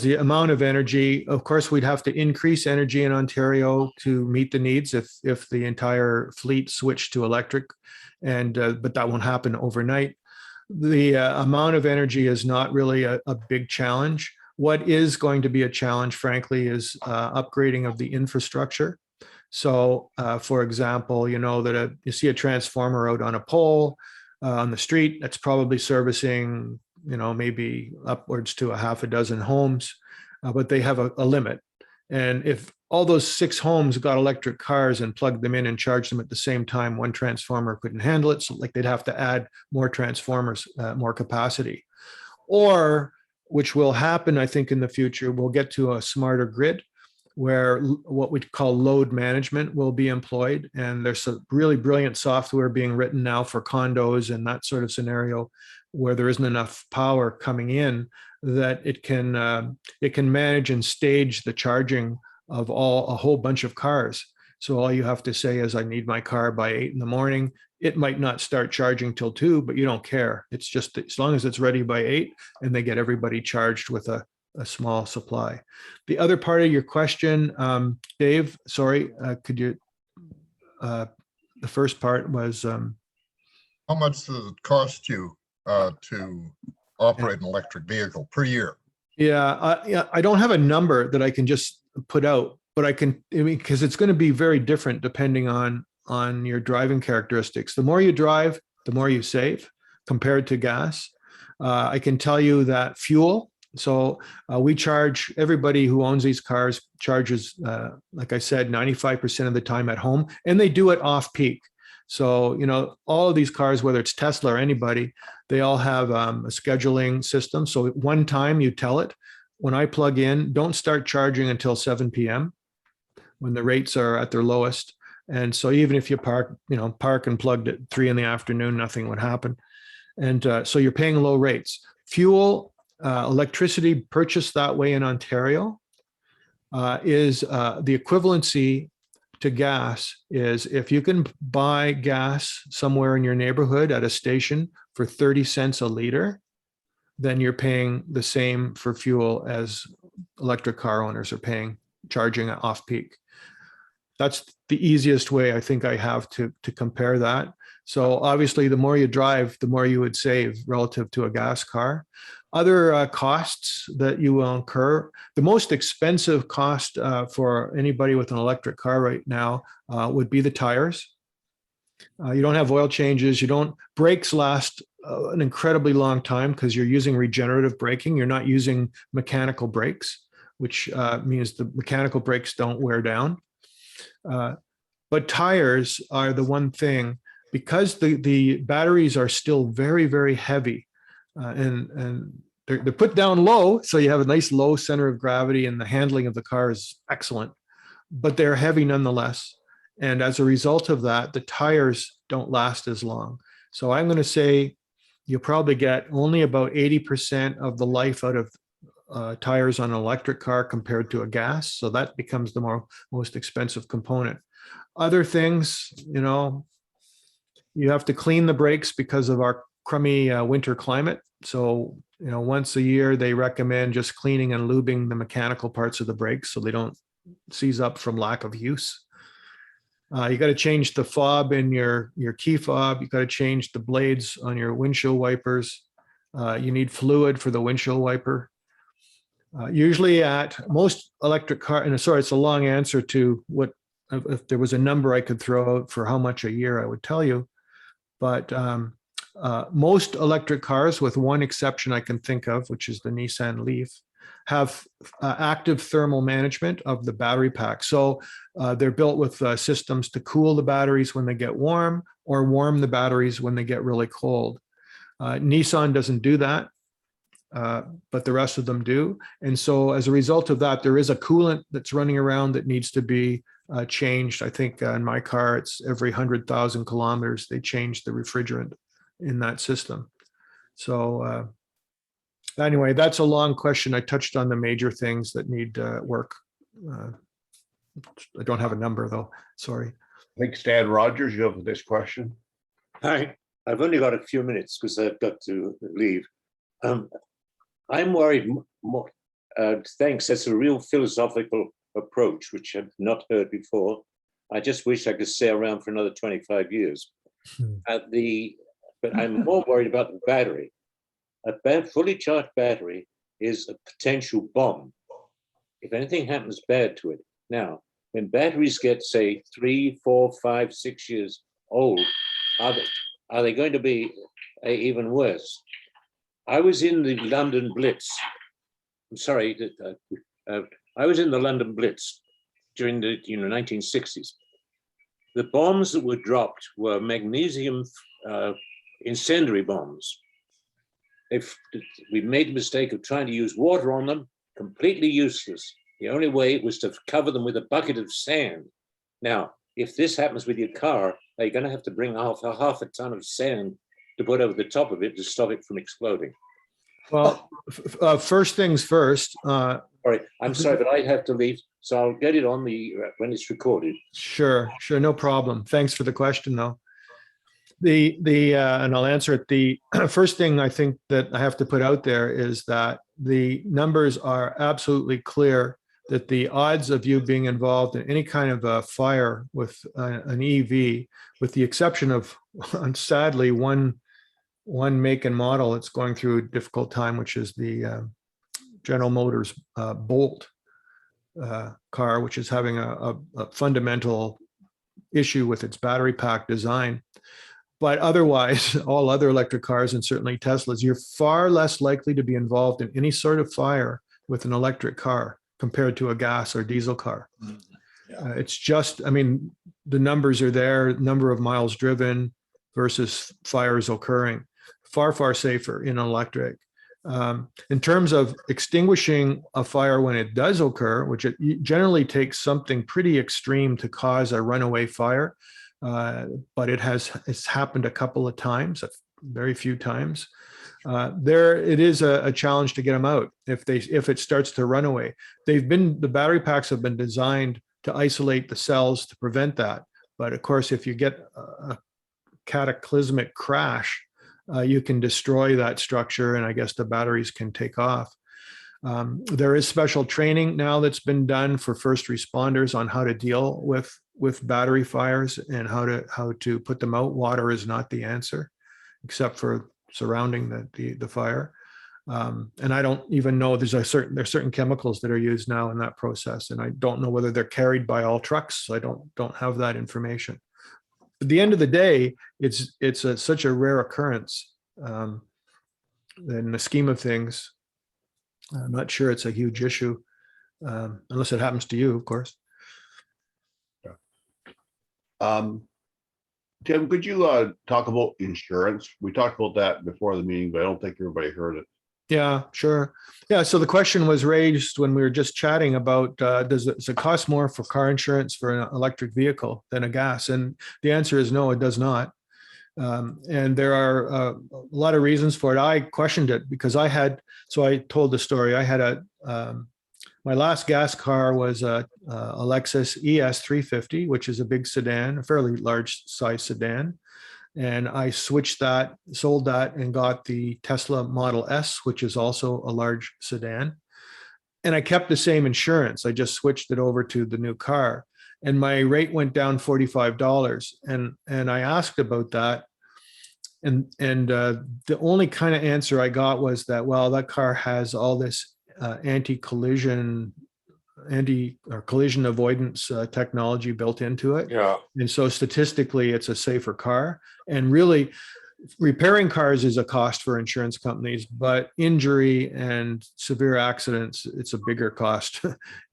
the amount of energy, of course, we'd have to increase energy in Ontario to meet the needs if the entire fleet switched to electric, and but that won't happen overnight. The amount of energy is not really a big challenge. What is going to be a challenge, frankly, is upgrading of the infrastructure. So, for example, that you see a transformer out on a pole on the street that's probably servicing, maybe upwards to a half a dozen homes, but they have a limit. And if all those 6 homes got electric cars and plugged them in and charged them at the same time, one transformer couldn't handle it. So like they'd have to add more transformers, more capacity. Or, which will happen, I think, in the future, we'll get to a smarter grid where what we call load management will be employed. And there's some really brilliant software being written now for condos and that sort of scenario where there isn't enough power coming in, that it can manage and stage the charging of a whole bunch of cars. So all you have to say is, I need my car by 8 in the morning. It might not start charging till 2, but you don't care. It's just as long as it's ready by 8, and they get everybody charged with a small supply. The other part of your question, Dave, sorry, could you, the first part was, how much does it cost you to operate an electric vehicle per year? Yeah, I don't have a number that I can just put out, but because it's going to be very different depending on your driving characteristics. The more you drive, the more you save compared to gas. I can tell you that fuel, so we charge, everybody who owns these cars charges, like I said, 95% of the time at home, and they do it off peak. So, all of these cars, whether it's Tesla or anybody, they all have a scheduling system. So at one time you tell it, when I plug in, don't start charging until 7 p.m. when the rates are at their lowest. And so even if you park and plugged at 3 in the afternoon, nothing would happen. And so you're paying low rates. Fuel, electricity purchased that way in Ontario is the equivalency to gas is if you can buy gas somewhere in your neighborhood at a station for 30 cents a liter, then you're paying the same for fuel as electric car owners are paying, charging at off peak. That's the easiest way I think I have to compare that. So obviously, the more you drive, the more you would save relative to a gas car. Other costs that you will incur, the most expensive cost for anybody with an electric car right now would be the tires. You don't have oil changes. Brakes last an incredibly long time because you're using regenerative braking. You're not using mechanical brakes, which means the mechanical brakes don't wear down. But tires are the one thing because the batteries are still very, very heavy, and they're put down low, so you have a nice low center of gravity, and the handling of the car is excellent, but they're heavy nonetheless. And as a result of that, the tires don't last as long. So I'm going to say you'll probably get only about 80% of the life out of tires on an electric car compared to a gas. So that becomes the most expensive component. Other things, you know, you have to clean the brakes because of our crummy winter climate. So, you know, once a year, they recommend just cleaning and lubing the mechanical parts of the brakes so they don't seize up from lack of use. You got to change the fob in your key fob. You got to change the blades on your windshield wipers. You need fluid for the windshield wiper. Usually at most electric car, and sorry, it's a long answer to what, if there was a number I could throw out for how much a year, I would tell you. But most electric cars, with one exception I can think of, which is the Nissan Leaf, have active thermal management of the battery pack. So they're built with systems to cool the batteries when they get warm or warm the batteries when they get really cold. Nissan doesn't do that, but the rest of them do. And so as a result of that, there is a coolant that's running around that needs to be changed. I think in my car, it's every 100,000 kilometers, they change the refrigerant in that system. So anyway, that's a long question. I touched on the major things that need work. I don't have a number though, sorry. I think Stan Rogers, you have this question. Hi, I've only got a few minutes because I've got to leave. I'm worried more, thanks, that's a real philosophical approach, which I've not heard before. I just wish I could stay around for another 25 years. But I'm more worried about the battery. A fully charged battery is a potential bomb if anything happens bad to it. Now, when batteries get, say, 3, 4, 5, 6 years old, are they going to be even worse? I was in the London Blitz. I'm sorry, I was in the London Blitz during the 1960s. The bombs that were dropped were magnesium incendiary bombs. We made the mistake of trying to use water on them, completely useless. The only way was to cover them with a bucket of sand. Now, if this happens with your car, you're going to have to bring half a ton of sand to put over the top of it to stop it from exploding. Well, first things first. Sorry, I'm sorry, but I have to leave, so I'll get it on the when it's recorded. Sure, no problem. Thanks for the question, though. And I'll answer it. The first thing I think that I have to put out there is that the numbers are absolutely clear that the odds of you being involved in any kind of a fire with an EV, with the exception of, sadly, one make and model that's going through a difficult time, which is the General Motors Bolt car, which is having a fundamental issue with its battery pack design. But otherwise, all other electric cars, and certainly Teslas, you're far less likely to be involved in any sort of fire with an electric car compared to a gas or diesel car. It's just, I mean, the numbers are there, number of miles driven versus fires occurring, far safer in electric. In terms of extinguishing a fire when it does occur, which it generally takes something pretty extreme to cause a runaway fire, but it's happened a couple of times, very few times. It is a challenge to get them out if it starts to run away. The battery packs have been designed to isolate the cells to prevent that. But of course, if you get a cataclysmic crash, you can destroy that structure, and I guess the batteries can take off. There is special training now that's been done for first responders on how to deal with battery fires and how to put them out. Water is not the answer, except for surrounding the fire. And I don't even know, there's certain chemicals that are used now in that process, and I don't know whether they're carried by all trucks. So I don't have that information. At the end of the day, it's such a rare occurrence. In the scheme of things, I'm not sure it's a huge issue, unless it happens to you, of course. Tim, could you talk about insurance? We talked about that before the meeting, but I don't think everybody heard it. Yeah, sure. Yeah, so the question was raised when we were just chatting about does it cost more for car insurance for an electric vehicle than a gas? And the answer is no, it does not. And there are a lot of reasons for it. I questioned it because I told the story. I had my last gas car was a Lexus ES 350, which is a big sedan, a fairly large size sedan. And I switched that, sold that, and got the Tesla Model S, which is also a large sedan. And I kept the same insurance. I just switched it over to the new car. And my rate went down $45. And I asked about that. And the only kind of answer I got was that, well, that car has all this collision avoidance technology built into it. Yeah. And so statistically, it's a safer car. And really, repairing cars is a cost for insurance companies, but injury and severe accidents, it's a bigger cost.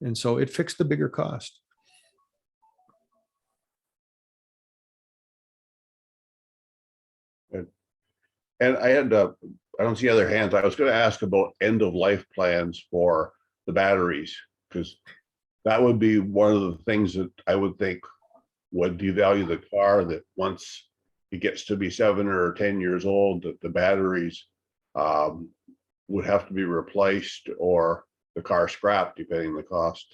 And so it fixed the bigger cost. And I had, I don't see other hands. I was going to ask about end of life plans for the batteries, because that would be one of the things that I would think would devalue the car, that once it gets to be 7 or 10 years old, that the batteries would have to be replaced or the car scrapped, depending on the cost.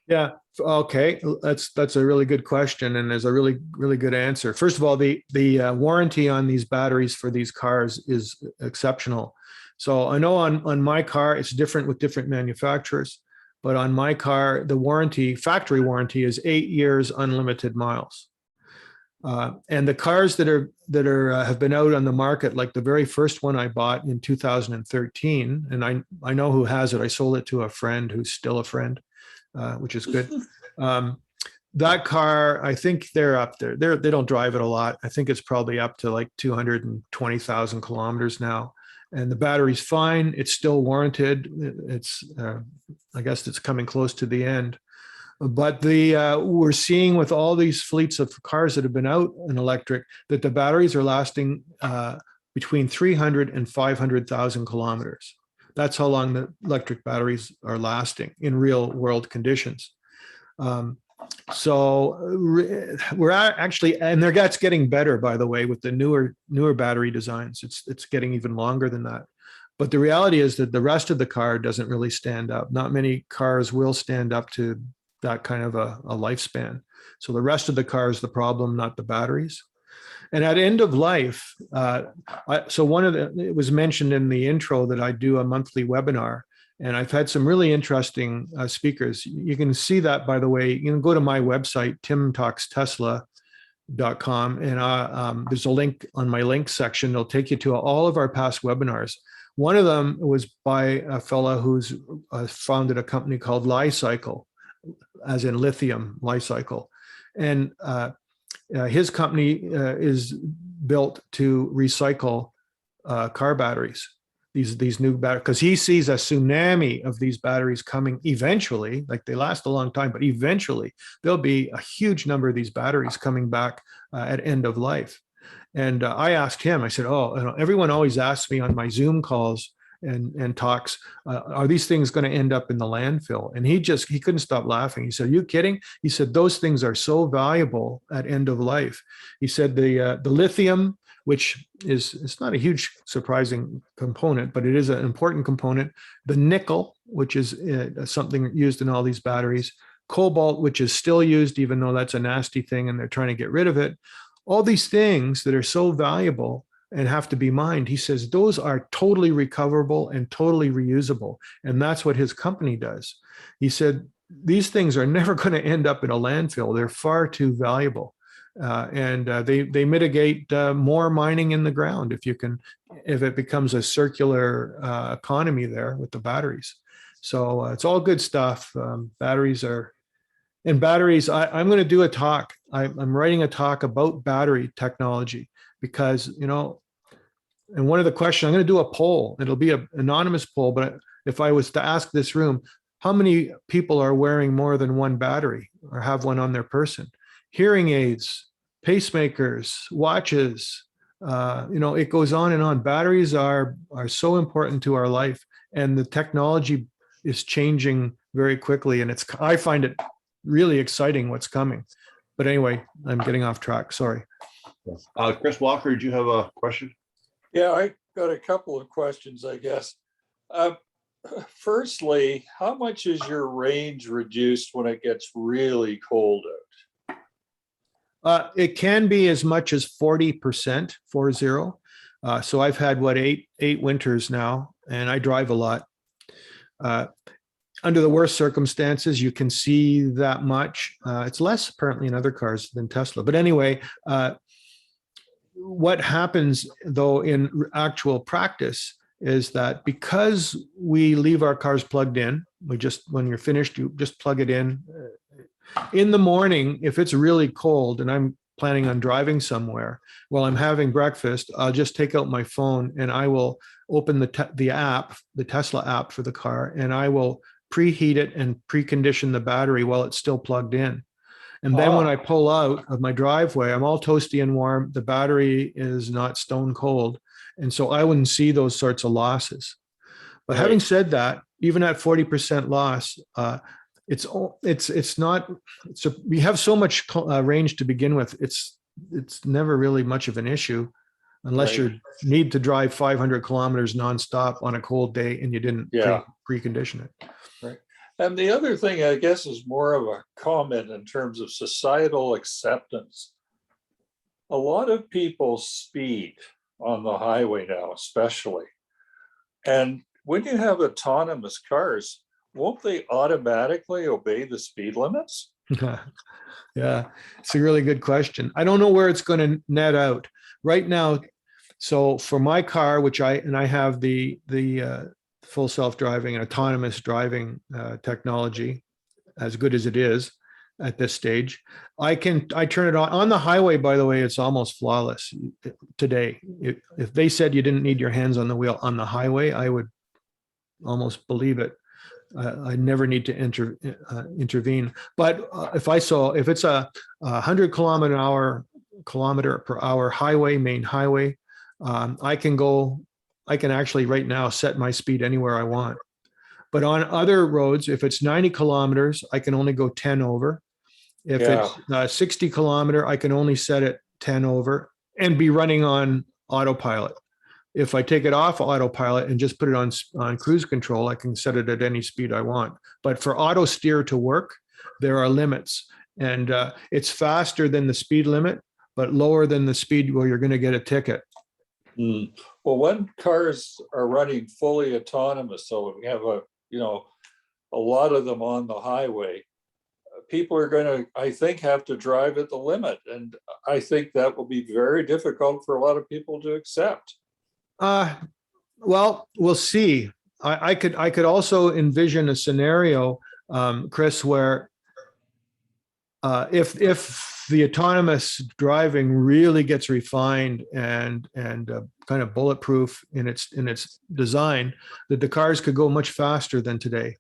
Yeah. Okay. That's a really good question. And there's a really good answer. First of all, the warranty on these batteries for these cars is exceptional. So I know on my car, it's different with different manufacturers, but on my car, the warranty, factory warranty, is 8 years, unlimited miles. And the cars that have been out on the market, like the very first one I bought in 2013, and I know who has it. I sold it to a friend who's still a friend, which is good. That car, I think they're up there. They don't drive it a lot. I think it's probably up to like 220,000 kilometers now. And the battery's fine. It's still warranted. It's, I guess it's coming close to the end. But we're seeing with all these fleets of cars that have been out in electric that the batteries are lasting between 300 and 500,000 kilometers. That's how long the electric batteries are lasting in real world conditions. So we're actually, and that's getting better, by the way, with the newer battery designs. It's getting even longer than that. But the reality is that the rest of the car doesn't really stand up. Not many cars will stand up to that kind of a lifespan. So the rest of the car is the problem, not the batteries. And at end of life, so it was mentioned in the intro that I do a monthly webinar, and I've had some really interesting speakers. You can see that, by the way. You can go to my website, timtalkstesla.com, and there's a link on my links section. It'll take you to all of our past webinars. One of them was by a fellow who's founded a company called Li-Cycle, as in lithium, Li-Cycle. And his company is built to recycle car batteries, these new batteries, because he sees a tsunami of these batteries coming eventually. Like, they last a long time, but eventually there'll be a huge number of these batteries coming back at end of life. And I asked him, I said, everyone always asks me on my Zoom calls and talks, are these things going to end up in the landfill? And he couldn't stop laughing. He said, are you kidding? He said, those things are so valuable at end of life. He said the lithium, which it's not a huge surprising component, but it is an important component. The nickel, which is something used in all these batteries. Cobalt, which is still used, even though that's a nasty thing and they're trying to get rid of it. All these things that are so valuable and have to be mined, he says, those are totally recoverable and totally reusable. And that's what his company does. He said, these things are never going to end up in a landfill. They're far too valuable. And they mitigate more mining in the ground if it becomes a circular economy there with the batteries. So it's all good stuff. Batteries, I'm going to do a talk. I'm writing a talk about battery technology. Because, and one of the questions, I'm going to do a poll. It'll be an anonymous poll, but if I was to ask this room, how many people are wearing more than one battery or have one on their person? Hearing aids pacemakers, watches, it goes on and on. Batteries are so important to our life, and the technology is changing very quickly. And I find it really exciting what's coming. But anyway, I'm getting off track. Sorry. Chris Walker, did you have a question? Yeah, I got a couple of questions, I guess. Firstly, how much is your range reduced when it gets really cold out? It can be as much as 40%, 40. So I've had eight winters now, and I drive a lot. Under the worst circumstances, you can see that much. It's less apparently in other cars than Tesla. But anyway, what happens though in actual practice is that because we leave our cars plugged in, when you're finished, you just plug it in. In the morning, if it's really cold and I'm planning on driving somewhere, while I'm having breakfast, I'll just take out my phone and I will open the app, the Tesla app for the car, and I will preheat it and precondition the battery while it's still plugged in. And then when I pull out of my driveway, I'm all toasty and warm. The battery is not stone cold. And so I wouldn't see those sorts of losses. But having said that, even at 40% loss, we have so much range to begin with. It's never really much of an issue unless you need to drive 500 kilometers nonstop on a cold day and you didn't precondition it. Right. And the other thing, I guess, is more of a comment in terms of societal acceptance. A lot of people speed on the highway now, especially. And when you have autonomous cars, won't they automatically obey the speed limits? Yeah, it's a really good question. I don't know where it's going to net out right now. So for my car, which I have the full self-driving and autonomous driving technology, as good as it is at this stage, I turn it on the highway. By the way, it's almost flawless today. If they said you didn't need your hands on the wheel on the highway, I would almost believe it. I never need to intervene. But if it's a 100 kilometer per hour highway, main highway, I can actually right now set my speed anywhere I want. But on other roads, if it's 90 kilometers, I can only go 10 over. If it's 60 kilometer, I can only set it 10 over and be running on autopilot. If I take it off autopilot and just put it on cruise control, I can set it at any speed I want. But for auto steer to work, there are limits. And it's faster than the speed limit, but lower than the speed where you're going to get a ticket. Well, when cars are running fully autonomous, so we have a lot of them on the highway, people are going to, I think, have to drive at the limit. And I think that will be very difficult for a lot of people to accept. Well, we'll see. I could also envision a scenario, Chris, where if the autonomous driving really gets refined and kind of bulletproof in its design, that the cars could go much faster than today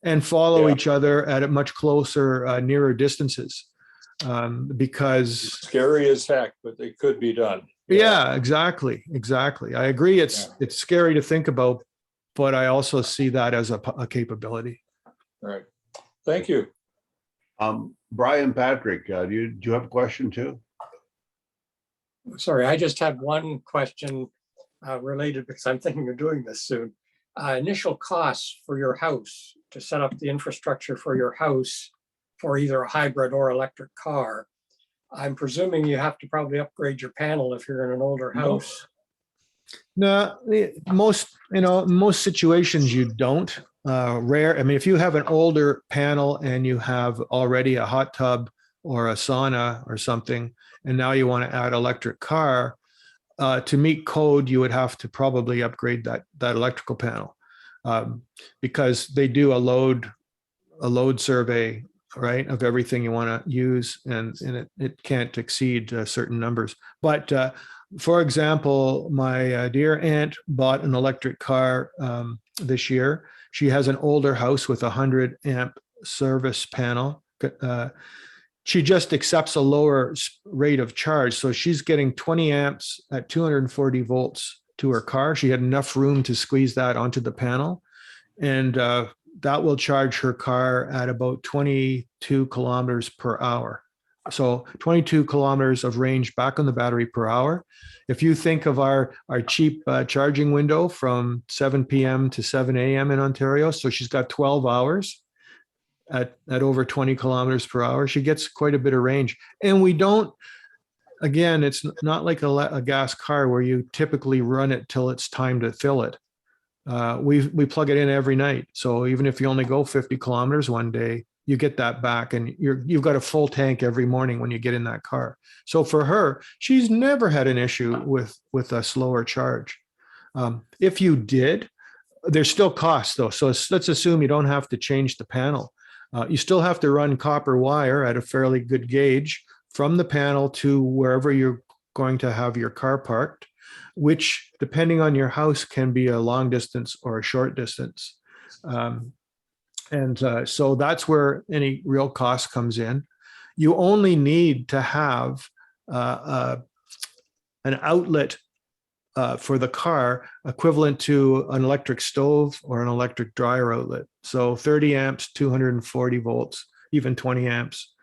and follow each other at a much closer, nearer distances. Because scary as heck, but they could be done. Yeah, exactly. I agree. It's scary to think about, but I also see that as a capability. All right. Thank you. Brian Patrick, do you have a question too? Sorry, I just had one question related because I'm thinking of doing this soon. Initial costs for your house to set up the infrastructure for your house for either a hybrid or electric car. I'm presuming you have to probably upgrade your panel if you're in an older house. No, most situations you don't. Rare. I mean, if you have an older panel and you have already a hot tub or a sauna or something, and now you want to add electric car, to meet code, you would have to probably upgrade that electrical panel, because they do a load survey, right, of everything you want to use, and it can't exceed certain numbers. But for example, my dear aunt bought an electric car this year. She has an older house with a 100 amp service panel. she just accepts a lower rate of charge. So she's getting 20 amps at 240 volts to her car. She had enough room to squeeze that onto the panel. And that will charge her car at about 22 kilometers per hour. So 22 kilometers of range back on the battery per hour. If you think of our cheap charging window from 7 p.m. to 7 a.m. in Ontario, so she's got 12 hours at over 20 kilometers per hour. She gets quite a bit of range. And we don't, again, it's not like a gas car where you typically run it till it's time to fill it. We plug it in every night. So even if you only go 50 kilometers one day, you get that back, and you've got a full tank every morning when you get in that car. So for her, she's never had an issue with a slower charge. If you did, there's still costs though. So let's assume you don't have to change the panel. You still have to run copper wire at a fairly good gauge from the panel to wherever you're going to have your car parked, which depending on your house can be a long distance or a short distance. So that's where any real cost comes in. You only need to have an outlet for the car equivalent to an electric stove or an electric dryer outlet. So 30 amps, 240 volts, even 20 amps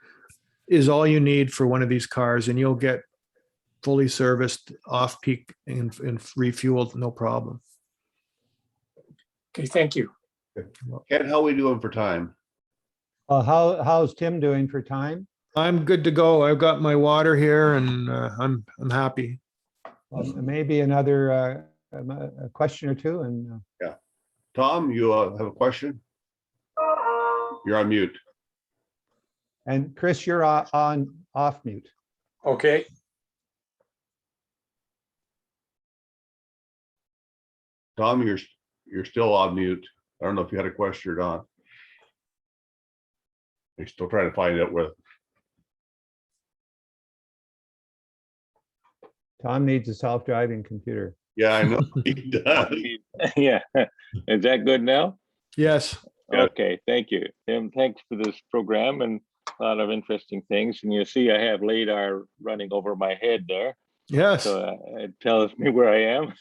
is all you need for one of these cars, and you'll get fully serviced, off peak, and refueled, no problem. Okay, thank you. Ken, how are we doing for time? How's Tim doing for time? I'm good to go. I've got my water here, and I'm happy. Maybe another a question or two, and yeah. Tom, you have a question? You're on mute. And Chris, you're off mute. Okay. Tom, you're still on mute. I don't know if you had a question or not. You're still trying to find out where. Tom needs a self-driving computer. Yeah, I know he does. Yeah. Is that good now? Yes. Okay, thank you. Tim, thanks for this program and a lot of interesting things. And you see I have LiDAR running over my head there. Yes. So it tells me where I am.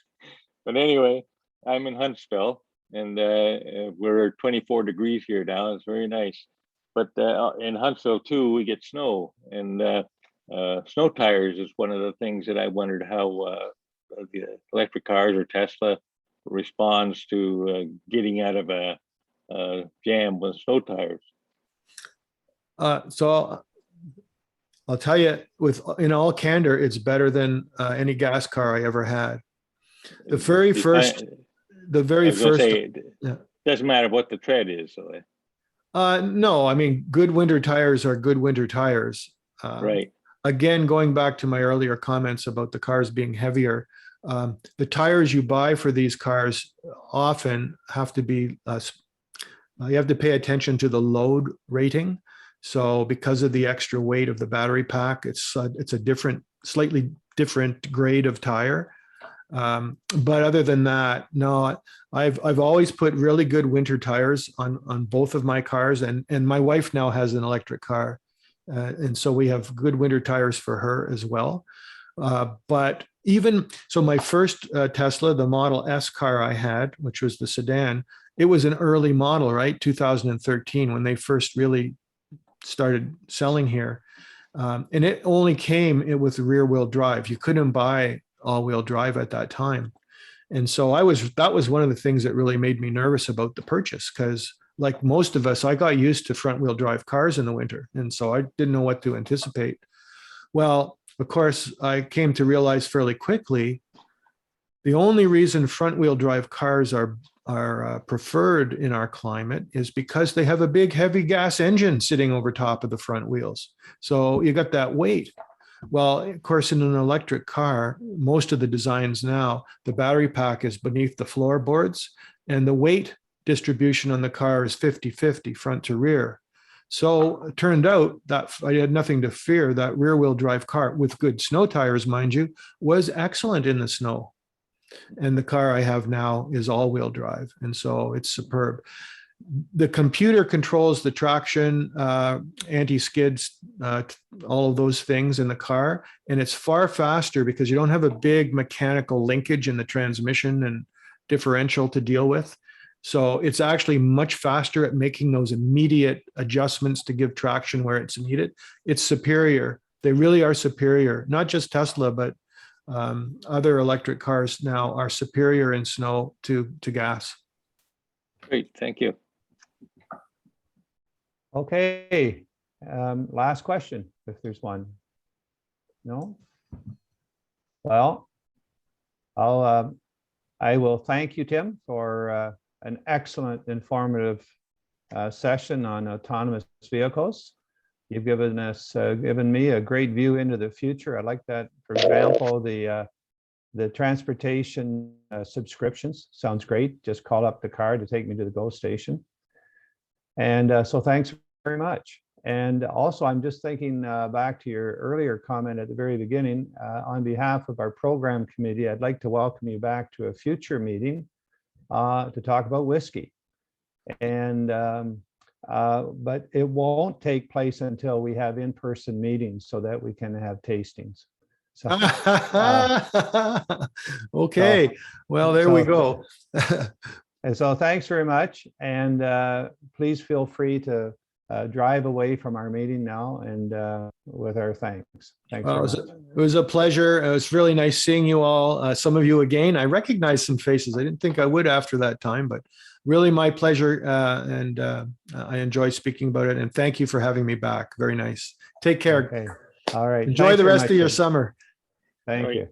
But anyway, I'm in Huntsville, and we're 24 degrees here now. It's very nice. But in Huntsville too, we get snow, and snow tires is one of the things that I wondered how the electric cars or Tesla responds to getting out of a jam with snow tires. So I'll tell you, in all candor, it's better than any gas car I ever had. The very first. Yeah. Doesn't matter what the tread is. So. No, I mean, good winter tires are good winter tires. Right. Again, going back to my earlier comments about the cars being heavier, the tires you buy for these cars often have to be, you have to pay attention to the load rating. So because of the extra weight of the battery pack, it's a slightly different grade of tire. But other than that, no, I've always put really good winter tires on both of my cars, and my wife now has an electric car. And so we have good winter tires for her as well. But even so, my first Tesla, the Model S car I had, which was the sedan, it was an early model, right? 2013, when they first really started selling here. And it only came with rear wheel drive. You couldn't buy all-wheel drive at that time. And so that was one of the things that really made me nervous about the purchase, because like most of us, I got used to front-wheel drive cars in the winter. And so I didn't know what to anticipate. Well, of course, I came to realize fairly quickly, the only reason front-wheel drive cars are preferred in our climate is because they have a big, heavy gas engine sitting over top of the front wheels. So you got that weight. Well, of course, in an electric car, most of the designs now, the battery pack is beneath the floorboards, and the weight distribution on the car is 50-50 front to rear. So it turned out that I had nothing to fear. That rear wheel drive car with good snow tires, mind you, was excellent in the snow. And the car I have now is all wheel drive. And so it's superb. the computer controls the traction, anti-skids, all of those things in the car. And it's far faster because you don't have a big mechanical linkage in the transmission and differential to deal with. So it's actually much faster at making those immediate adjustments to give traction where it's needed. It's superior. They really are superior. Not just Tesla, but other electric cars now are superior in snow to gas. Great, thank you. Okay, last question, if there's one. No? Well, I will thank you, Tim, for an excellent informative session on autonomous vehicles. You've given me a great view into the future. I like that. For example, the transportation subscriptions sounds great. Just call up the car to take me to the GO station. And so thanks very much. And also, I'm just thinking back to your earlier comment at the very beginning. On behalf of our program committee, I'd like to welcome you back to a future meeting to talk about whiskey. And but it won't take place until we have in-person meetings so that we can have tastings. So, okay, well, there we go. And so thanks very much. And please feel free to drive away from our meeting now and with our thanks. Thanks. Well, it was a pleasure. It was really nice seeing you all. Some of you again. I recognized some faces. I didn't think I would after that time, but really my pleasure. And I enjoyed speaking about it. And thank you for having me back. Very nice. Take care. Okay. All right. Enjoy Thanks the very rest much, of your Tim. summer. Thank you.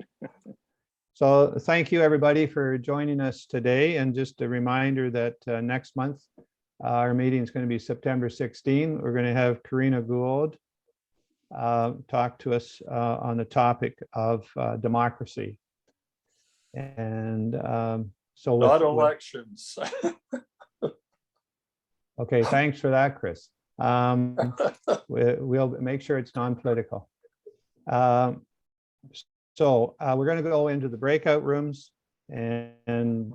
So thank you, everybody, for joining us today. And just a reminder that next month, our meeting is going to be September 16. We're going to have Karina Gould talk to us on the topic of democracy. And so Not elections. Okay, thanks for that, Chris. We'll make sure it's non-political. So we're going to go into the breakout rooms and